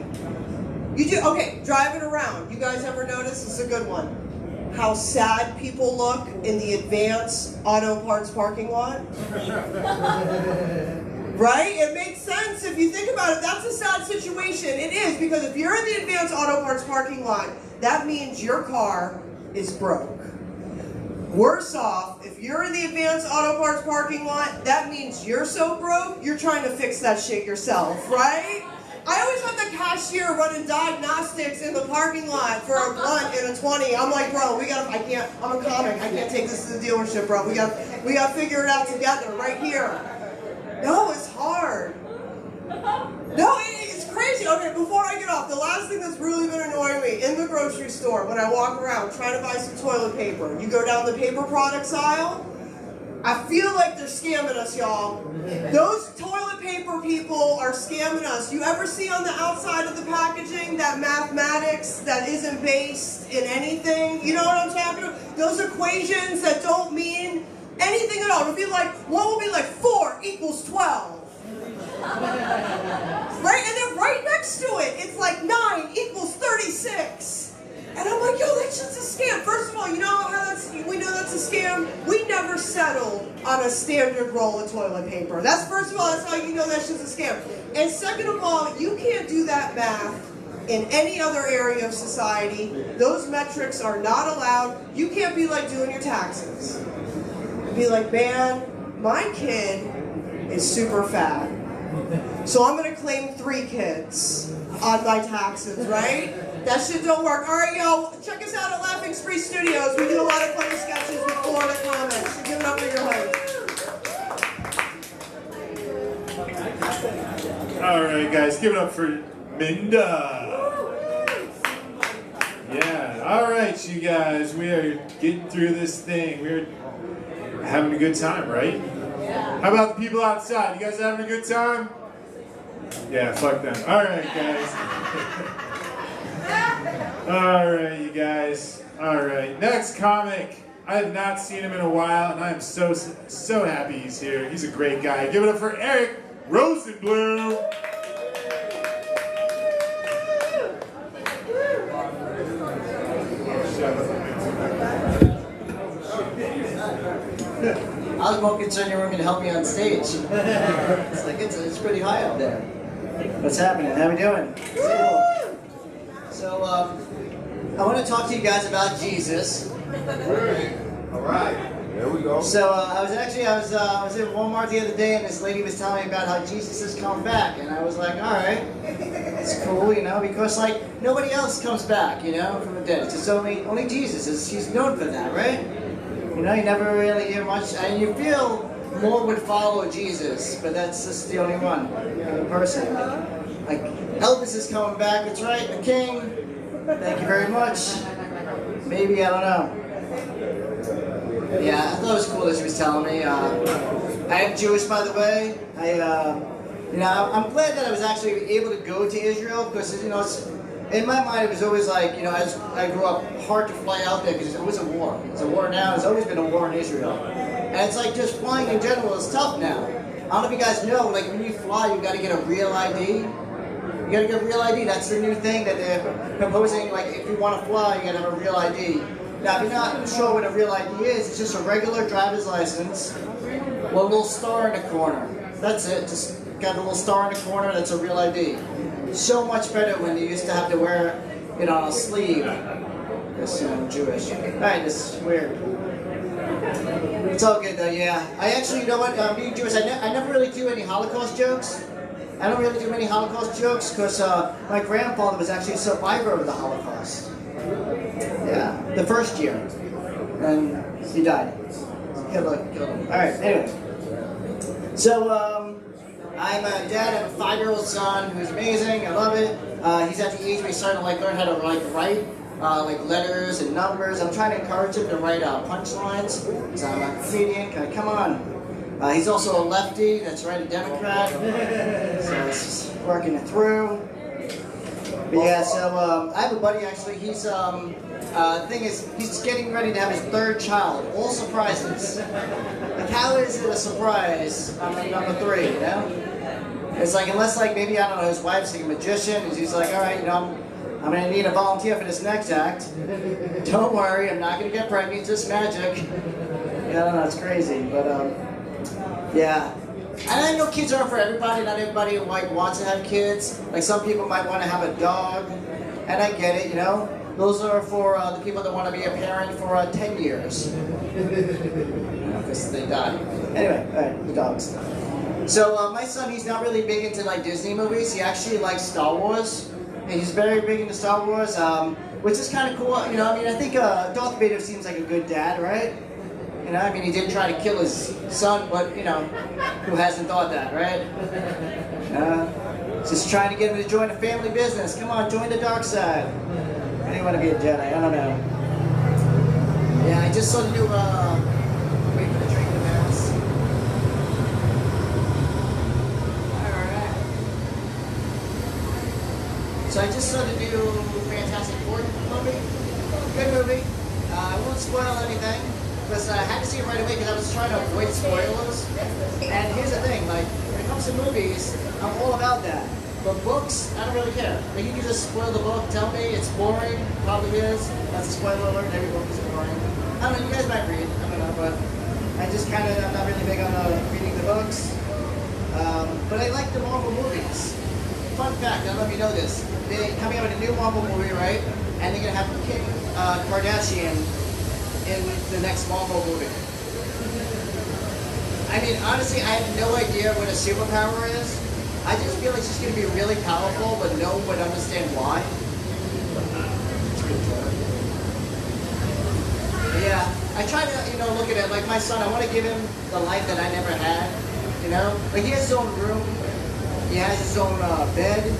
You do, okay, driving around. You guys ever notice? This is a good one. How sad people look in the Advance Auto Parts parking lot? Right? It makes sense if you think about it. That's a sad situation. It is, because if you're in the Advance Auto Parts parking lot, that means your car is broke. Worse off, if you're in the Advance Auto Parts parking lot, that means you're so broke, you're trying to fix that shit yourself, right? I always have the cashier running diagnostics in the parking lot for a blunt and a 20. I'm like, bro, I'm a comic, I can't take this to the dealership, bro. We gotta figure it out together, right here. No, it's hard. No, it's crazy. Okay, before I get off, the last thing that's really been annoying me in the grocery store when I walk around trying to buy some toilet paper. You go down the paper products aisle, I feel like they're scamming us, y'all. Those toilet paper people are scamming us. You ever see on the outside of the packaging that mathematics that isn't based in anything? You know what I'm talking about? Those equations that don't mean anything at all. It'll be like, what will be like 4 equals 12? Right? And then right next to it, it's like 9 equals 36. And I'm like, yo, that's just a scam. First of all, you know how we know that's a scam? We never settled on a standard roll of toilet paper. That's, first of all, that's how you know that's just a scam. And second of all, you can't do that math in any other area of society. Those metrics are not allowed. You can't be like doing your taxes. Be like, man, my kid is super fat. So I'm going to claim 3 kids on my taxes, right? That shit don't work. All right, yo, check us out at Laughing Spree Studios. We do a lot of funny sketches with Florida comics. Give it up for your host. All right, guys, give it up for Minda. Yeah, all right, you guys, we are getting through this thing. We're having a good time, right? How about the people outside? You guys having a good time? Yeah, fuck them. All right, guys. All right, you guys. All right, next comic. I have not seen him in a while, and I am so happy he's here. He's a great guy. Give it up for Eric Rosenblum. I was more concerned you weren't going to help me on stage. It's like, it's pretty high up there. What's happening? How we doing? So, I want to talk to you guys about Jesus. All right. There we go. So, I was in Walmart the other day, and this lady was telling me about how Jesus has come back, and I was like, all right, it's cool, you know, because like nobody else comes back, you know, from the dead. It's just only Jesus. He's known for that, right? You know, you never really hear much, and you feel more would follow Jesus, but that's just the only one person. Like Elvis is coming back. That's right, the King. Thank you very much. Maybe, I don't know. Yeah, I thought it was cool that she was telling me. I am Jewish, by the way. You know, I'm glad that I was actually able to go to Israel because, you know, in my mind it was always like, you know, as I grew up, hard to fly out there because it was a war. It's a war now. There's always been a war in Israel, and it's like just flying in general is tough now. I don't know if you guys know, like when you fly, you got to get a real ID. You got to get a real ID. That's the new thing that they're proposing. Like if you want to fly, you got to have a real ID. Now, if you're not sure what a real ID is, it's just a regular driver's license with a little star in the corner. That's it. Just got a little star in the corner. That's a real ID. So much better when you used to have to wear it on a sleeve. Because, you know, I'm Jewish. Alright, this is weird. It's all good though, yeah. I actually, you know what, being Jewish, I never really do any Holocaust jokes. I don't really do many Holocaust jokes because my grandfather was actually a survivor of the Holocaust. Yeah, the first year. And he died. Killed him. Alright, anyway. So, I'm a dad, I have a 5-year-old son who's amazing, I love it. He's at the age where he's starting to like learn how to like write like letters and numbers. I'm trying to encourage him to write punchlines, because I'm a comedian, come on. He's also a lefty, that's right, a Democrat. So it's just working it through. But yeah, so I have a buddy actually, he's, the thing is, he's getting ready to have his 3rd child, all surprises. Like how is it a surprise on number 3, you know? It's like, unless like maybe, I don't know, his wife's like a magician, and she's like, alright, you know, I'm gonna need a volunteer for this next act. Don't worry, I'm not gonna get pregnant, it's just magic. Yeah, I don't know, it's crazy, but yeah. And I know kids aren't for everybody, not everybody like wants to have kids. Like some people might want to have a dog, and I get it, you know. Those are for the people that want to be a parent for 10 years. Because they die. Anyway, alright, the dogs. So my son, he's not really big into like Disney movies. He actually likes Star Wars. And he's very big into Star Wars, which is kind of cool. You know, I mean, I think Darth Vader seems like a good dad, right? You know, I mean, he did try to kill his son, but, you know, who hasn't thought that, right? Just trying to get him to join the family business. Come on, join the dark side. I didn't want to be a Jedi, I don't know. Yeah, I just saw the new, wait for the drink to pass. Alright. So I just saw the new Fantastic Four movie. Good movie. I won't spoil anything. Because I had to see it right away because I was trying to avoid spoilers. And here's the thing, like, when it comes to movies, I'm all about that. But books, I don't really care. Like, you can just spoil the book, tell me it's boring, probably is. That's a spoiler alert, every book is boring. I don't know, you guys might read, I don't know, but I just kind of, I'm not really big on reading the books. But I like the Marvel movies. Fun fact, I don't know if you know this. They're coming out with a new Marvel movie, right? And they're going to have Kim Kardashian in the next Marvel movie. I mean, honestly, I have no idea what a superpower is. I just feel like she's going to be really powerful, but no one would understand why. Yeah, I try to, you know, look at it like my son. I want to give him the life that I never had. You know, like he has his own room. he has his own bed.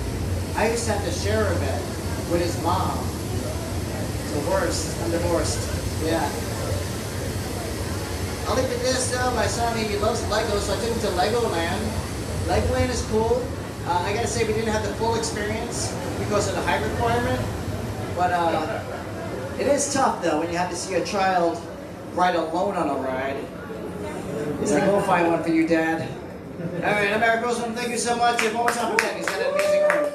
I used to have to share a bed with his mom. It's the worst. I'm divorced. Yeah. I'll leave it this though. My son, he loves Lego, so I took him to Legoland. Legoland is cool. I gotta say we didn't have the full experience because of the height requirement. But it is tough though when you have to see a child ride alone on a ride. He's like, we'll find one for you, Dad. All right, America Grossman, thank you so much. And one more time for Dan. He's got an amazing room.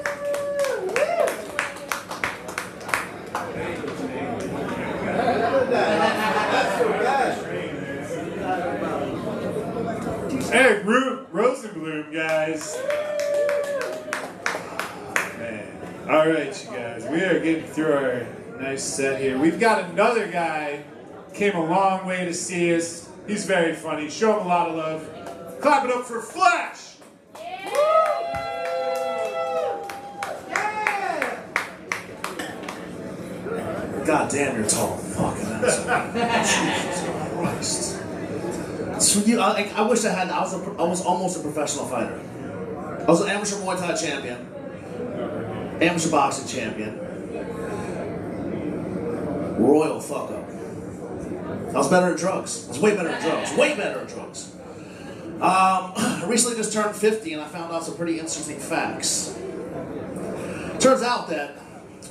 Eric Rosenblum, guys. Man. All right, you guys. We are getting through our nice set here. We've got another guy. Came a long way to see us. He's very funny. Show him a lot of love. Clap it up for Flash. God damn, you're tall. Fucking asshole. Jesus Christ. So I wish I had. I was almost a professional fighter. I was an amateur Muay Thai champion, amateur boxing champion, royal fuck up. I was better at drugs. I was way better at drugs. Way better at drugs. I recently just turned 50 and I found out some pretty interesting facts. Turns out that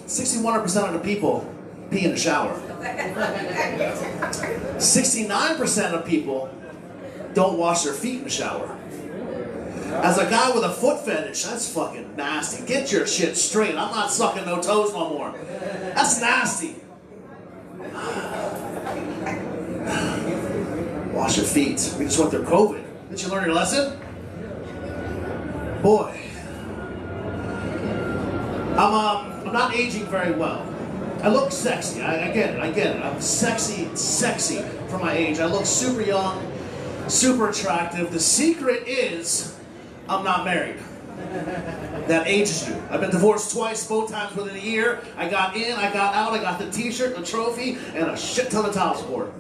61% of the people pee in the shower. 69% of people don't wash their feet in the shower. As a guy with a foot fetish, that's fucking nasty. Get your shit straight. I'm not sucking no toes no more. That's nasty. Wash your feet. We just went through COVID. Did you learn your lesson? Boy. I'm not aging very well. I look sexy. I get it. I'm sexy for my age. I look super young, super attractive. The secret is I'm not married. That ages you. I've been divorced twice, both times within a year. I got in, I got out, I got the t-shirt, the trophy, and a shit ton of towel support.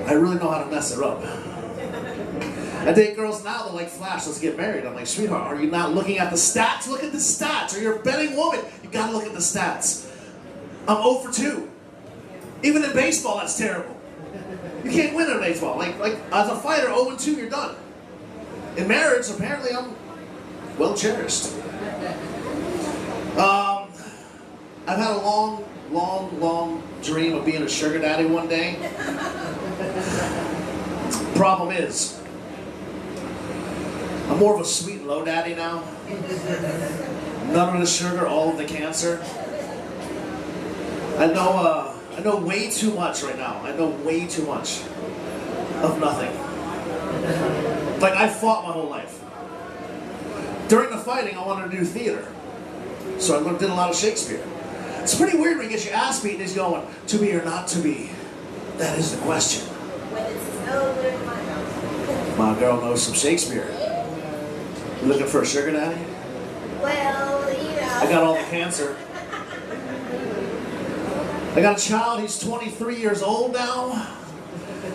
I really know how to mess it up. I date girls now that like, Flash, let's get married. I'm like, sweetheart, are you not looking at the stats? Look at the stats. Or you're a betting woman. You gotta look at the stats. I'm 0 for 2. Even in baseball, that's terrible. You can't win in baseball. Like as a fighter, 0 and 2, you're done. In marriage, apparently I'm well cherished. I've had a long dream of being a sugar daddy one day. Problem is, I'm more of a sweet and low daddy now. None of the sugar, all of the cancer. I know way too much right now. I know way too much of nothing. Like, I fought my whole life. During the fighting, I wanted to do theater. So I did a lot of Shakespeare. It's pretty weird when you get your ass beat and he's going, to be or not to be? That is the question. My girl knows some Shakespeare. You looking for a sugar daddy? Well, you know. I got all the cancer. I got a child, he's 23 years old now,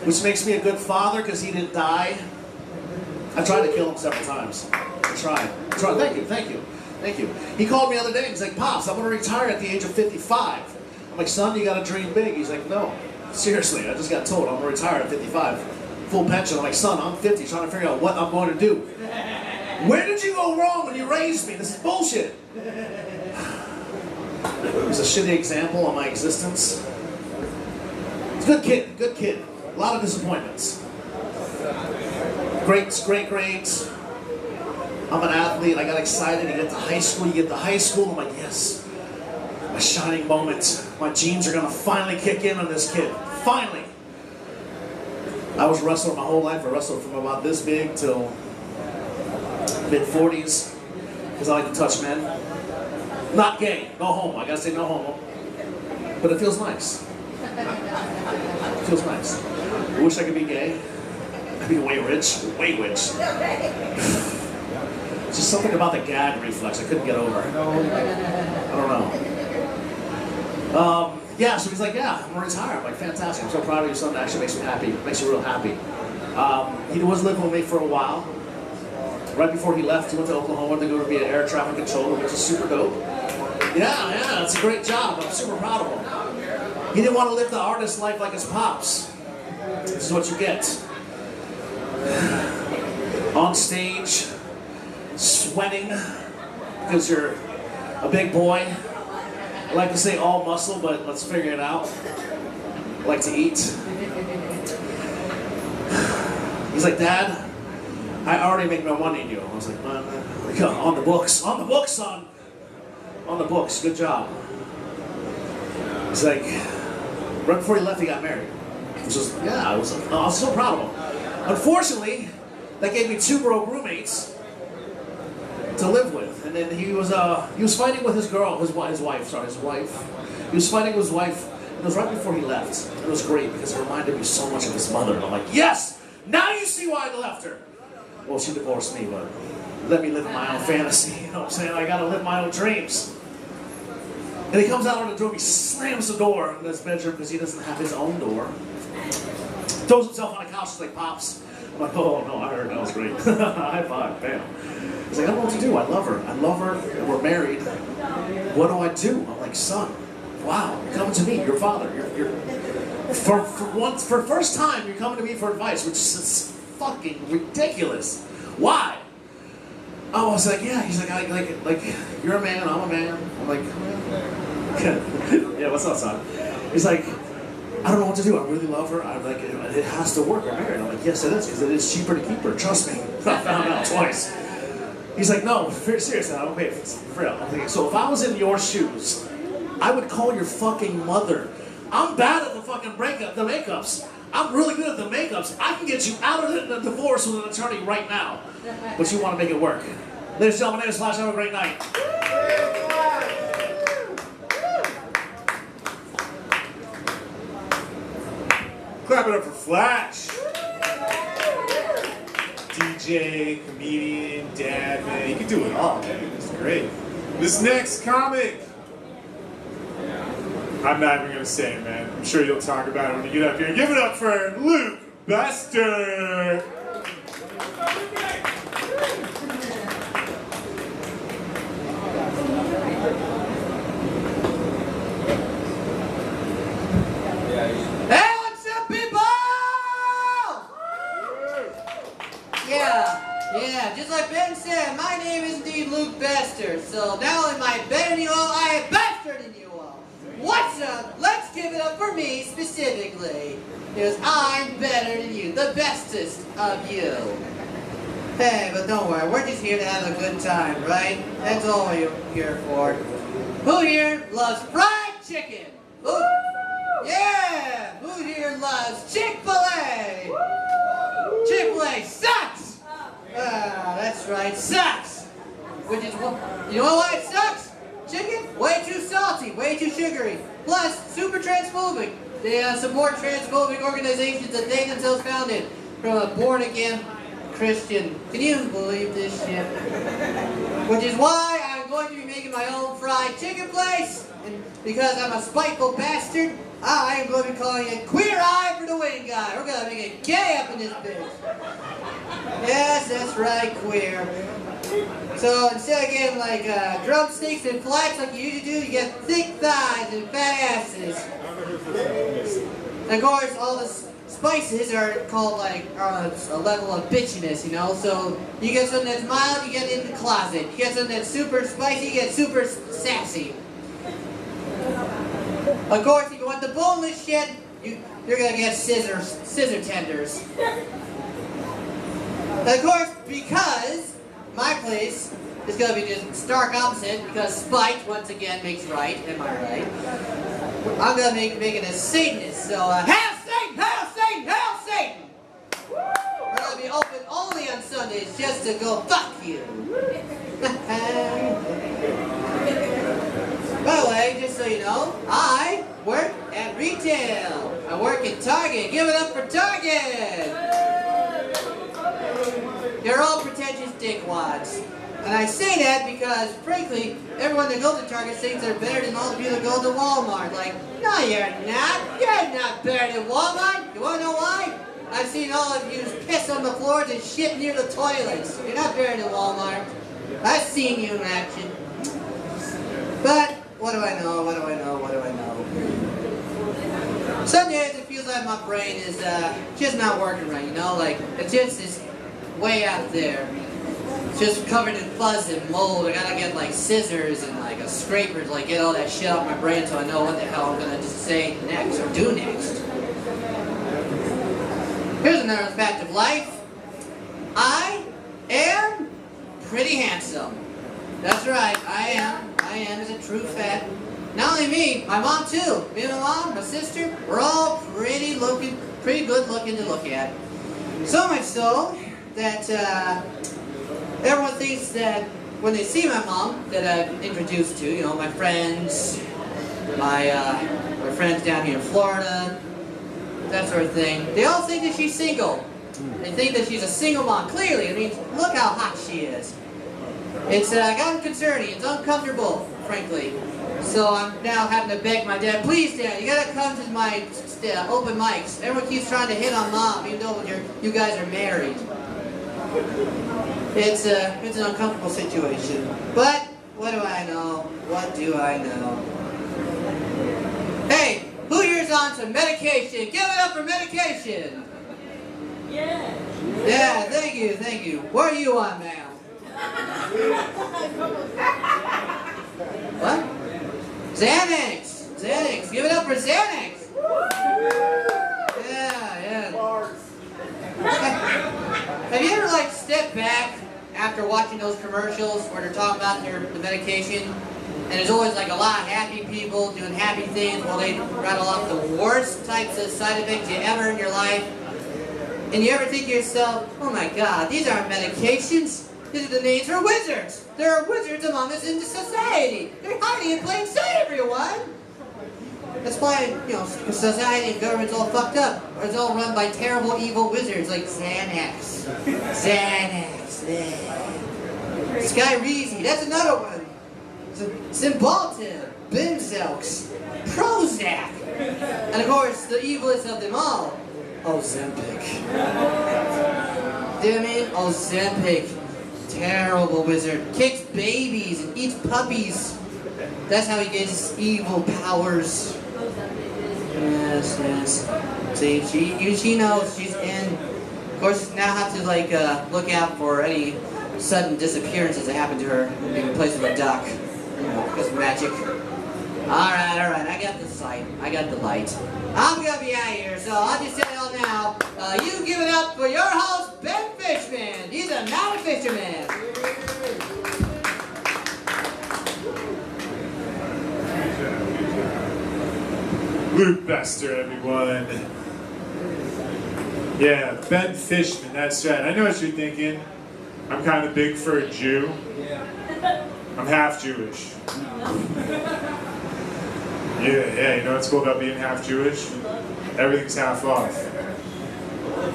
which makes me a good father because he didn't die. I tried to kill him several times. I tried. Thank you. He called me the other day and he's like, Pops, I'm going to retire at the age of 55. I'm like, son, you got to dream big. He's like, no, seriously, I just got told I'm going to retire at 55. Full pension. I'm like, son, I'm 50, trying to figure out what I'm going to do. Where did you go wrong when you raised me? This is bullshit. It was a shitty example of my existence. He's a good kid. A lot of disappointments. Great grades. I'm an athlete. I got excited. You get to high school. I'm like, yes. My shining moment. My genes are going to finally kick in on this kid. Finally. I was wrestling my whole life. I wrestled from about this big till mid-40s because I like to touch men. Not gay. No homo. I got to say no homo. But it feels nice. It feels nice. I wish I could be gay. I'd be way rich. Way rich. Just something about the gag reflex I couldn't get over. I don't know. Yeah, so he's like, yeah, I'm gonna retire. I'm like, fantastic. I'm so proud of you, son. It actually makes me happy. Makes me real happy. He was living with me for a while. Right before he left, he went to Oklahoma to go to be an air traffic controller, which is super dope. Yeah, it's a great job. I'm super proud of him. He didn't want to live the artist life like his pops. This is what you get. On stage, sweating because you're a big boy. I like to say all muscle, but let's figure it out. I like to eat. He's like, Dad, I already make more money than you. I was like, man, on the books, son. On the books, good job. He's like, right before he left, he got married. Which was, I was so proud of him. Unfortunately, that gave me 2 broke roommates to live with. And then he was fighting with his wife. He was fighting with his wife. It was right before he left. It was great because it reminded me so much of his mother. And I'm like, yes! Now you see why I left her. Well, she divorced me, but let me live my own fantasy. You know what I'm saying? I gotta live my own dreams. And he comes out on the door, he slams the door in his bedroom because he doesn't have his own door. Throws himself on the couch, he's like, Pops. I'm like, oh no, I heard that was great. High five, bam. He's like, I don't know what to do. I love her, and we're married. What do I do? I'm like, son, wow, you're coming to me, your father. For the first time, you're coming to me for advice, which is fucking ridiculous. Why? I was like, yeah. He's like, you're a man, I'm a man. I'm like, yeah, what's up, son? He's like, I don't know what to do. I really love her. I'm like, it has to work. We're married. I'm like, yes, it is, because it is cheaper to keep her. Trust me. I found out twice. He's like, no, seriously, I don't pay for real. I'm thinking, so if I was in your shoes, I would call your fucking mother. I'm bad at the fucking the makeups. I'm really good at the makeups. I can get you out of the divorce with an attorney right now. But you want to make it work. Ladies and gentlemen, my name is Flash. Have a great night. Clap it up for Flash. DJ, comedian, dad, man. You can do it all, man. It's great. This next comic, I'm not even going to say it, man. I'm sure you'll talk about it when you get up here. Give it up for Luke Bester. Hey, what's up, people? Yeah, just like Ben said, my name is indeed Luke Bester. So not only am I better than you all, I am better than you all. What's up? Let's give it up for me specifically. Because I'm better than you, the bestest of you. Hey, but don't worry, we're just here to have a good time, right? That's all we're here for. Who here loves fried chicken? Who? Yeah! Who here loves Chick-fil-A? Chick-fil-A sucks! That's right, sucks! Which is, you know why it sucks? Chicken? Way too salty, way too sugary. Plus, super transphobic. They support transphobic organizations that they themselves founded from a born-again Christian. Can you believe this shit? Which is why I'm going to be making my own fried chicken place. And because I'm a spiteful bastard, I am going to be calling it Queer Eye for the Win Guy. We're going to make it gay up in this bitch. Yes, that's right, queer. So instead of getting like drumsticks and flats like you usually do, you get thick thighs and fat asses. And of course, all the spices are called like a level of bitchiness, you know. So you get something that's mild, you get in the closet. You get something that's super spicy, you get super sassy. Of course, if you want the boneless shit, you're gonna get scissor tenders. Of course, because my place is gonna be just stark opposite, because spite once again makes right. Am I right? I'm gonna make it a Satanist. So hail Satan! Hail Satan! Hail Satan! We're gonna be open only on Sundays just to go fuck you. By the way, just so you know, I work at retail. I work at Target. Give it up for Target! You're all pretentious dickwads. And I say that because, frankly, everyone that goes to Target thinks they're better than all the people that go to Walmart. Like, no, you're not. You're not better than Walmart. You want to know why? I've seen all of you piss on the floors and shit near the toilets. You're not buried in Walmart. I've seen you in action. But what do I know? What do I know? What do I know? Some days it feels like my brain is just not working right, you know? Like, it just is way out there. It's just covered in fuzz and mold. I gotta get like scissors and like a scraper to like get all that shit out of my brain so I know what the hell I'm gonna just say next or do next. Here's another fact of life. I am pretty handsome. That's right, I am. I am is a true fact. Not only me, my mom too. Me and my mom, my sister, we're all pretty good looking to look at. So much so that everyone thinks that when they see my mom that I've introduced to, you know, my friends, my friends down here in Florida, that sort of thing, they all think that she's single. They think that she's a single mom. Clearly, I mean, look how hot she is. It's gotten concerning. It's uncomfortable, frankly. So I'm now having to beg my dad, please, Dad, you gotta come to my open mics. Everyone keeps trying to hit on Mom, even though you guys are married. It's an uncomfortable situation. But what do I know? What do I know? Hey, who here's on some medication? Give it up for medication. Yeah. Yeah, thank you, thank you. What are you on, ma'am? What? Xanax! Xanax! Give it up for Xanax! Yeah. Have you ever like stepped back after watching those commercials where they're talking about the medication and there's always like a lot of happy people doing happy things while they rattle off the worst types of side effects you ever in your life? And you ever think to yourself, oh my god, these aren't medications. These are the names for wizards. There are wizards among us in society. They're hiding in plain sight, everyone. That's why, you know, society and government's all fucked up. Or it's all run by terrible, evil wizards like Xanax. Xanax. Skyreezy, that's another one. Cymbalta, Bimzelx, Prozac. And of course, the evilest of them all, Ozempic. Damn it, Ozempic. Terrible wizard. Kicks babies and eats puppies. That's how he gets his evil powers. Yes. See, she knows she's in. Of course, now have to like look out for any sudden disappearances that happen to her in place of a duck. You know, because of magic. All right. I got the sight. I got the light. I'm gonna be out of here, so I'll just tell you all now. You give it up for your host, Ben Fishman. He's a not a fisherman. Luke Bester, everyone. Yeah, Ben Fishman, that's right. I know what you're thinking. I'm kind of big for a Jew. I'm half Jewish. Yeah, you know what's cool about being half Jewish? Everything's half off.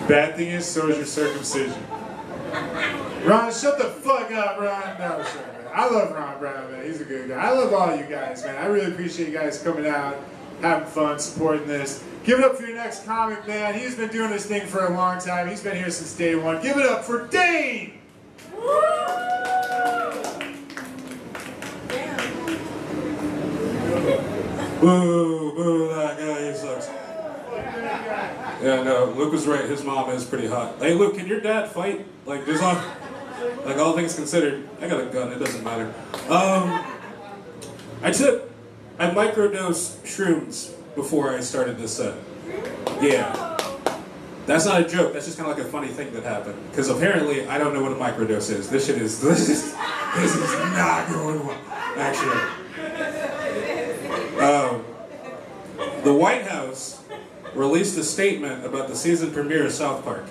Bad thing is, so is your circumcision. Ron, shut the fuck up, Ron. No, sorry, man. I love Ron Brown, man. He's a good guy. I love all you guys, man. I really appreciate you guys coming out, having fun, supporting this. Give it up for your next comic, man. He's been doing this thing for a long time. He's been here since day one. Give it up for Dane! Boo, that guy, he sucks. Yeah, no, Luke was right. His mom is pretty hot. Hey, Luke, can your dad fight? Like, there's all things considered. I got a gun, it doesn't matter. I microdosed shrooms before I started this set. Yeah. That's not a joke, that's just kind of like a funny thing that happened. Because apparently, I don't know what a microdose is. This is not going well, actually. The White House released a statement about the season premiere of South Park.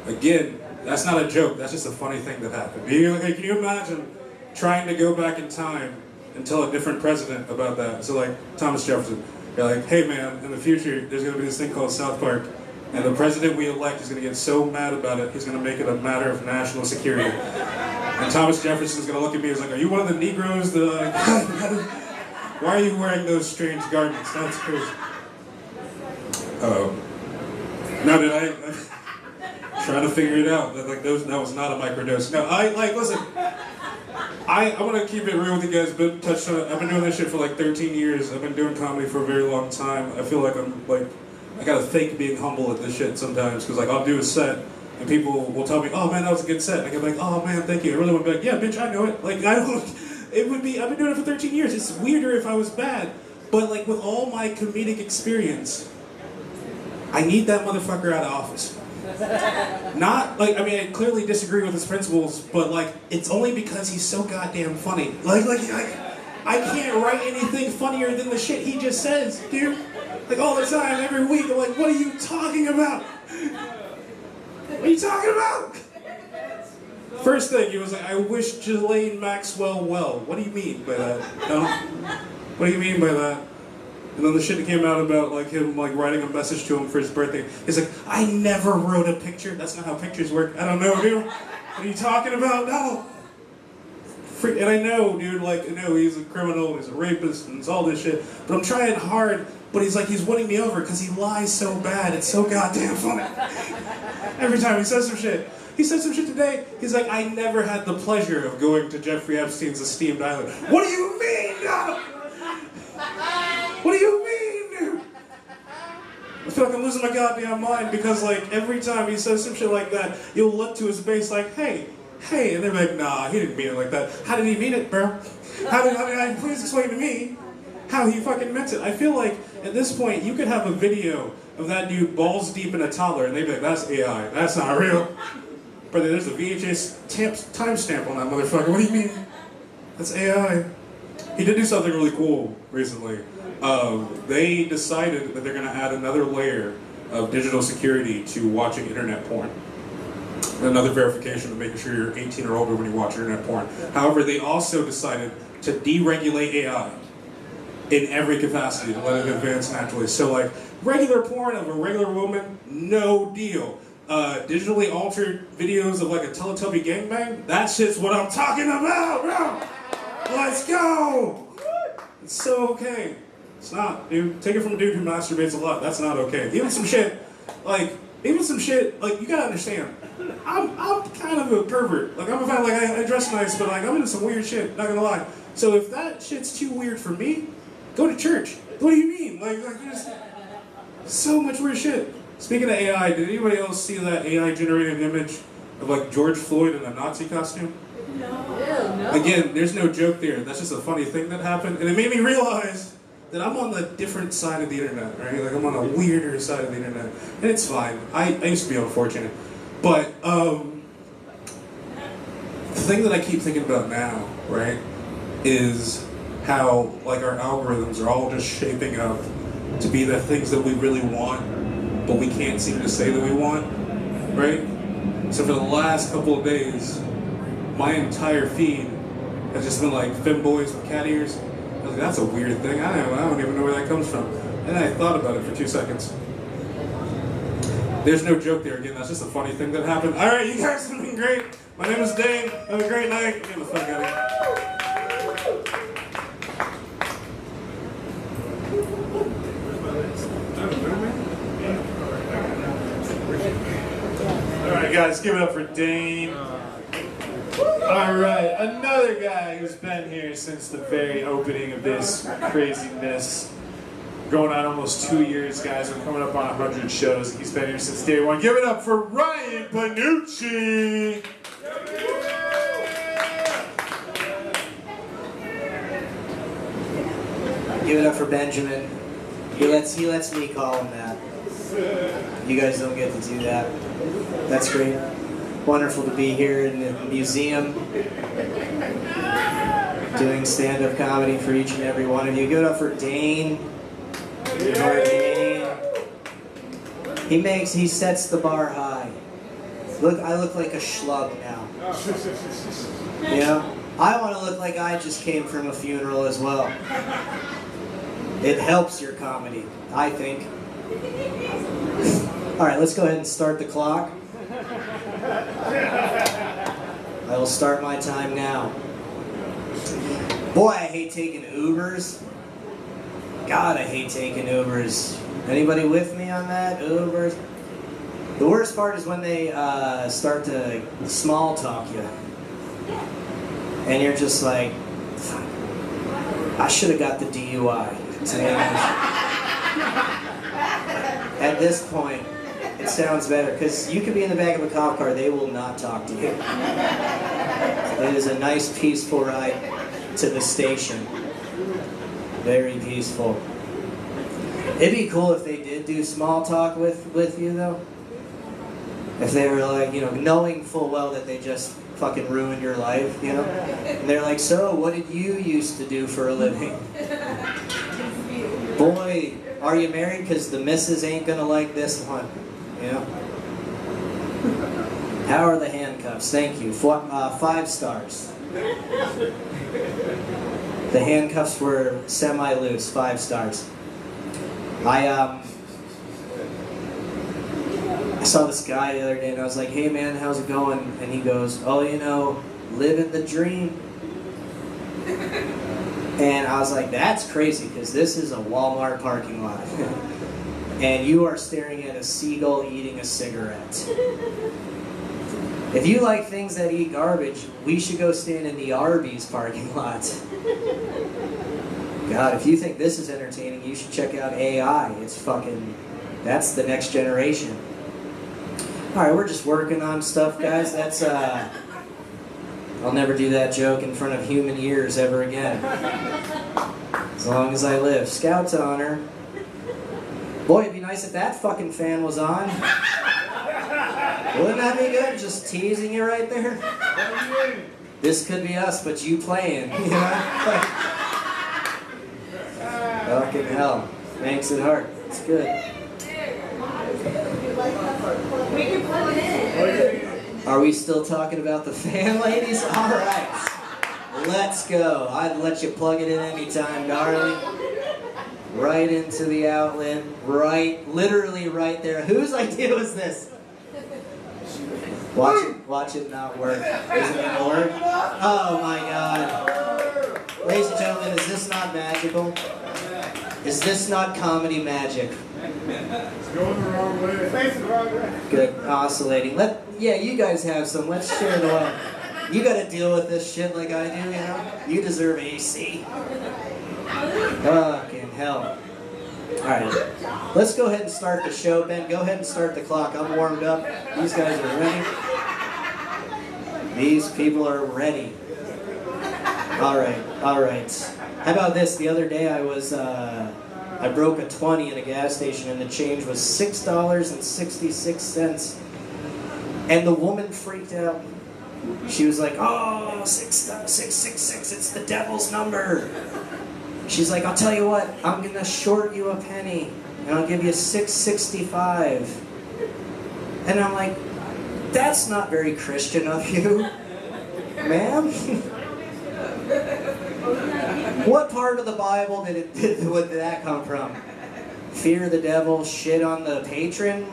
Again, that's not a joke, that's just a funny thing that happened. Can you imagine trying to go back in time and tell a different president about that? So like, Thomas Jefferson, you're like, hey man, in the future, there's gonna be this thing called South Park, and the president we elect is gonna get so mad about it, he's gonna make it a matter of national security. And Thomas Jefferson's gonna look at me and he's like, are you one of the Negroes that why are you wearing those strange garments? That's crazy. Oh. No, did I? trying to figure it out. That was not a microdose. No, listen. I'm gonna keep it real with you guys, but touch on it. I've been doing this shit for like 13 years. I've been doing comedy for a very long time. I feel like I gotta fake being humble at this shit sometimes, because like I'll do a set and people will tell me, oh man, that was a good set. And I get like, oh man, thank you. I really want to be like, yeah, bitch, I know it. Like I don't. It would be. I've been doing it for 13 years. It's weirder if I was bad, but like with all my comedic experience, I need that motherfucker out of office. Not like, I mean, I clearly disagree with his principles, but like it's only because he's so goddamn funny. Like I can't write anything funnier than the shit he just says, dude. Like all the time, every week, I'm like, what are you talking about? What are you talking about? First thing, he was like, I wish Ghislaine Maxwell well. What do you mean by that? No? What do you mean by that? And then the shit that came out about like him like writing a message to him for his birthday. He's like, I never wrote a picture. That's not how pictures work. I don't know, dude. What are you talking about? No. And I know, dude, like, I know he's a criminal, he's a rapist, and it's all this shit. But I'm trying hard, but he's winning me over because he lies so bad. It's so goddamn funny. Every time he says some shit. He said some shit today. He's like, I never had the pleasure of going to Jeffrey Epstein's esteemed island. What do you mean, no? What do you mean, dude? I feel like I'm losing my goddamn mind because, like, every time he says some shit like that, you'll look to his base like, hey, and they're like, nah, he didn't mean it like that. How did he mean it, bro? How did please explain to me how he fucking meant it? I feel like, at this point, you could have a video of that dude balls deep in a toddler, and they'd be like, that's AI, that's not real. Brother, there's a VHS timestamp on that motherfucker. What do you mean? That's AI. He did do something really cool recently. They decided that they're going to add another layer of digital security to watching internet porn. Another verification of making sure you're 18 or older when you watch internet porn. However, they also decided to deregulate AI in every capacity to let it advance naturally. So like, regular porn of a regular woman, no deal. Digitally altered videos of like a Teletubby gangbang, that shit's what I'm talking about, bro! Let's go! It's so okay. It's not, dude. Take it from a dude who masturbates a lot. That's not okay. Even some shit, like you gotta understand. I'm kind of a pervert. Like I'm a fan, like I dress nice, but like I'm into some weird shit. Not gonna lie. So if that shit's too weird for me, go to church. What do you mean? Like there's so much weird shit. Speaking of AI, did anybody else see that AI generated image of like George Floyd in a Nazi costume? No. Again, there's no joke there. That's just a funny thing that happened, and it made me realize that I'm on the different side of the internet, right? Like I'm on a weirder side of the internet, and it's fine. I used to be unfortunate, but the thing that I keep thinking about now, right, is how like our algorithms are all just shaping up to be the things that we really want, but we can't seem to say that we want, right? So for the last couple of days, my entire feed has just been like femboys with cat ears. I was like, that's a weird thing. I don't even know where that comes from. And then I thought about it for 2 seconds. There's no joke there again. That's just a funny thing that happened. All right, you guys have been great. My name is Dane. Have a great night. Get the fuck out of here. Alright guys, give it up for Dane. Alright, another guy who's been here since the very opening of this craziness. Going on almost 2 years, guys. We're coming up on 100 shows. He's been here since day one. Give it up for Ryan Panucci! Give it up for Benjamin. He lets me call him that. You guys don't get to do that. That's great. Wonderful to be here in the museum doing stand-up comedy for each and every one of you. Give it up for Dane. He sets the bar high. Look, I look like a schlub now. You know? I want to look like I just came from a funeral as well. It helps your comedy, I think. Alright, let's go ahead and start the clock. I will start my time now. Boy, I hate taking Ubers. God, I hate taking Ubers. Anybody with me on that? Ubers? The worst part is when they start to small talk you. And you're just like, fuck, I should have got the DUI. At this point, it sounds better, because you could be in the back of a cop car, they will not talk to you. It is a nice, peaceful ride to the station. Very peaceful. It'd be cool if they did do small talk with you, though. If they were like, you know, knowing full well that they just fucking ruined your life, you know? And they're like, so, what did you used to do for a living? Boy, are you married? Because the missus ain't gonna like this one, you know? How are the handcuffs? Thank you. 5 stars. The handcuffs were semi-loose, 5 stars. I saw this guy the other day and I was like, hey man, how's it going? And he goes, oh, you know, living the dream. And I was like, that's crazy, because this is a Walmart parking lot. And you are staring at a seagull eating a cigarette. If you like things that eat garbage, we should go stand in the Arby's parking lot. God, if you think this is entertaining, you should check out AI. It's fucking, that's the next generation. Alright, we're just working on stuff, guys. That's, I'll never do that joke in front of human ears ever again. As long as I live. Scout's honor. Boy, it'd be nice if that fucking fan was on. Wouldn't that be good? Just teasing you right there. This could be us, but you playing, you know? Fucking hell. Makes it hard. It's good. Are we still talking about the fan, ladies? Alright. Let's go. I'd let you plug it in anytime, darling. Right into the outlet. Right, literally right there. Whose idea was this? Watch it not work. Is it gonna work? Oh my god. Ladies and gentlemen, is this not magical? Is this not comedy magic? It's going the wrong way. It's the wrong way. Good, oscillating. Yeah, you guys have some. Let's share the love. You gotta deal with this shit like I do, you know? You deserve AC. Fucking hell. Alright, let's go ahead and start the show. Ben, go ahead and start the clock. I'm warmed up. These guys are ready. These people are ready. Alright. How about this? The other day I was, I broke a 20 in a gas station and the change was $6.66. And the woman freaked out. She was like, oh, 666, it's the devil's number. She's like, I'll tell you what, I'm gonna short you a penny and I'll give you $6.65. And I'm like, that's not very Christian of you, ma'am. What part of the Bible would that come from? Fear the devil, shit on the patron?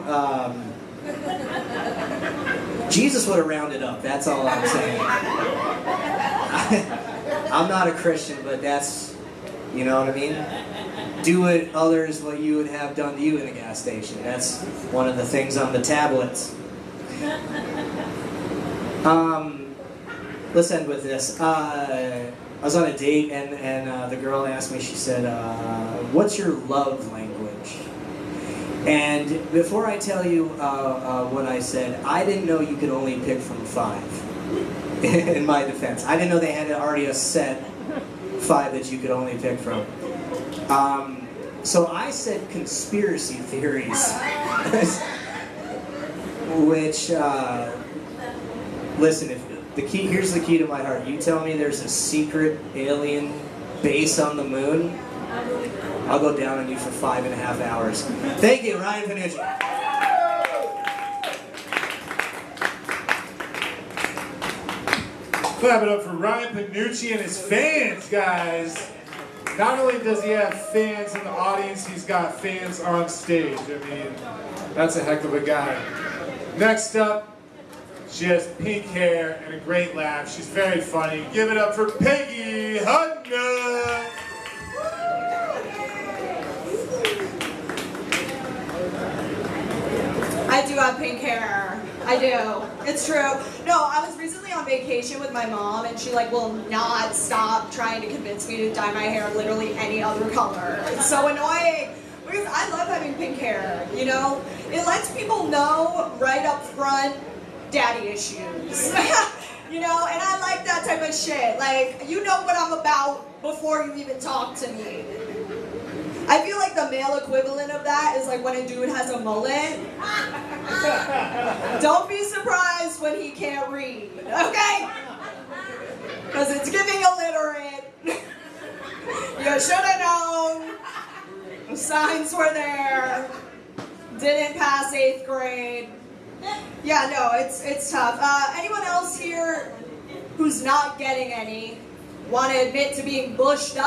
Jesus would have rounded up, that's all I'm saying. I'm not a Christian, but that's, you know what I mean? Do it others what you would have done to you in a gas station. That's one of the things on the tablets. Let's end with this. I was on a date and the girl asked me, she said, what's your love language? And before I tell you what I said, I didn't know you could only pick from 5, in my defense. I didn't know they had already a set 5 that you could only pick from. So I said conspiracy theories. Which, listen, here's the key to my heart. You tell me there's a secret alien base on the moon, I'll go down on you for 5.5 hours. Thank you, Ryan Panucci. Clap it up for Ryan Panucci and his fans, guys. Not only does he have fans in the audience, he's got fans on stage. I mean, that's a heck of a guy. Next up, she has pink hair and a great laugh. She's very funny. Give it up for Peggy Hudna. I do got pink hair. I do. It's true. No, I was recently on vacation with my mom, and she like will not stop trying to convince me to dye my hair literally any other color. It's so annoying because I love having pink hair. You know, it lets people know right up front, daddy issues. You know, and I like that type of shit. Like, you know what I'm about before you even talk to me. I feel like the male equivalent of that is like when a dude has a mullet. Don't be surprised when he can't read, okay? Because it's giving illiterate. You should have known. The signs were there. Didn't pass 8th grade. Yeah, no, it's tough. Anyone else here who's not getting any want to admit to being bushed up?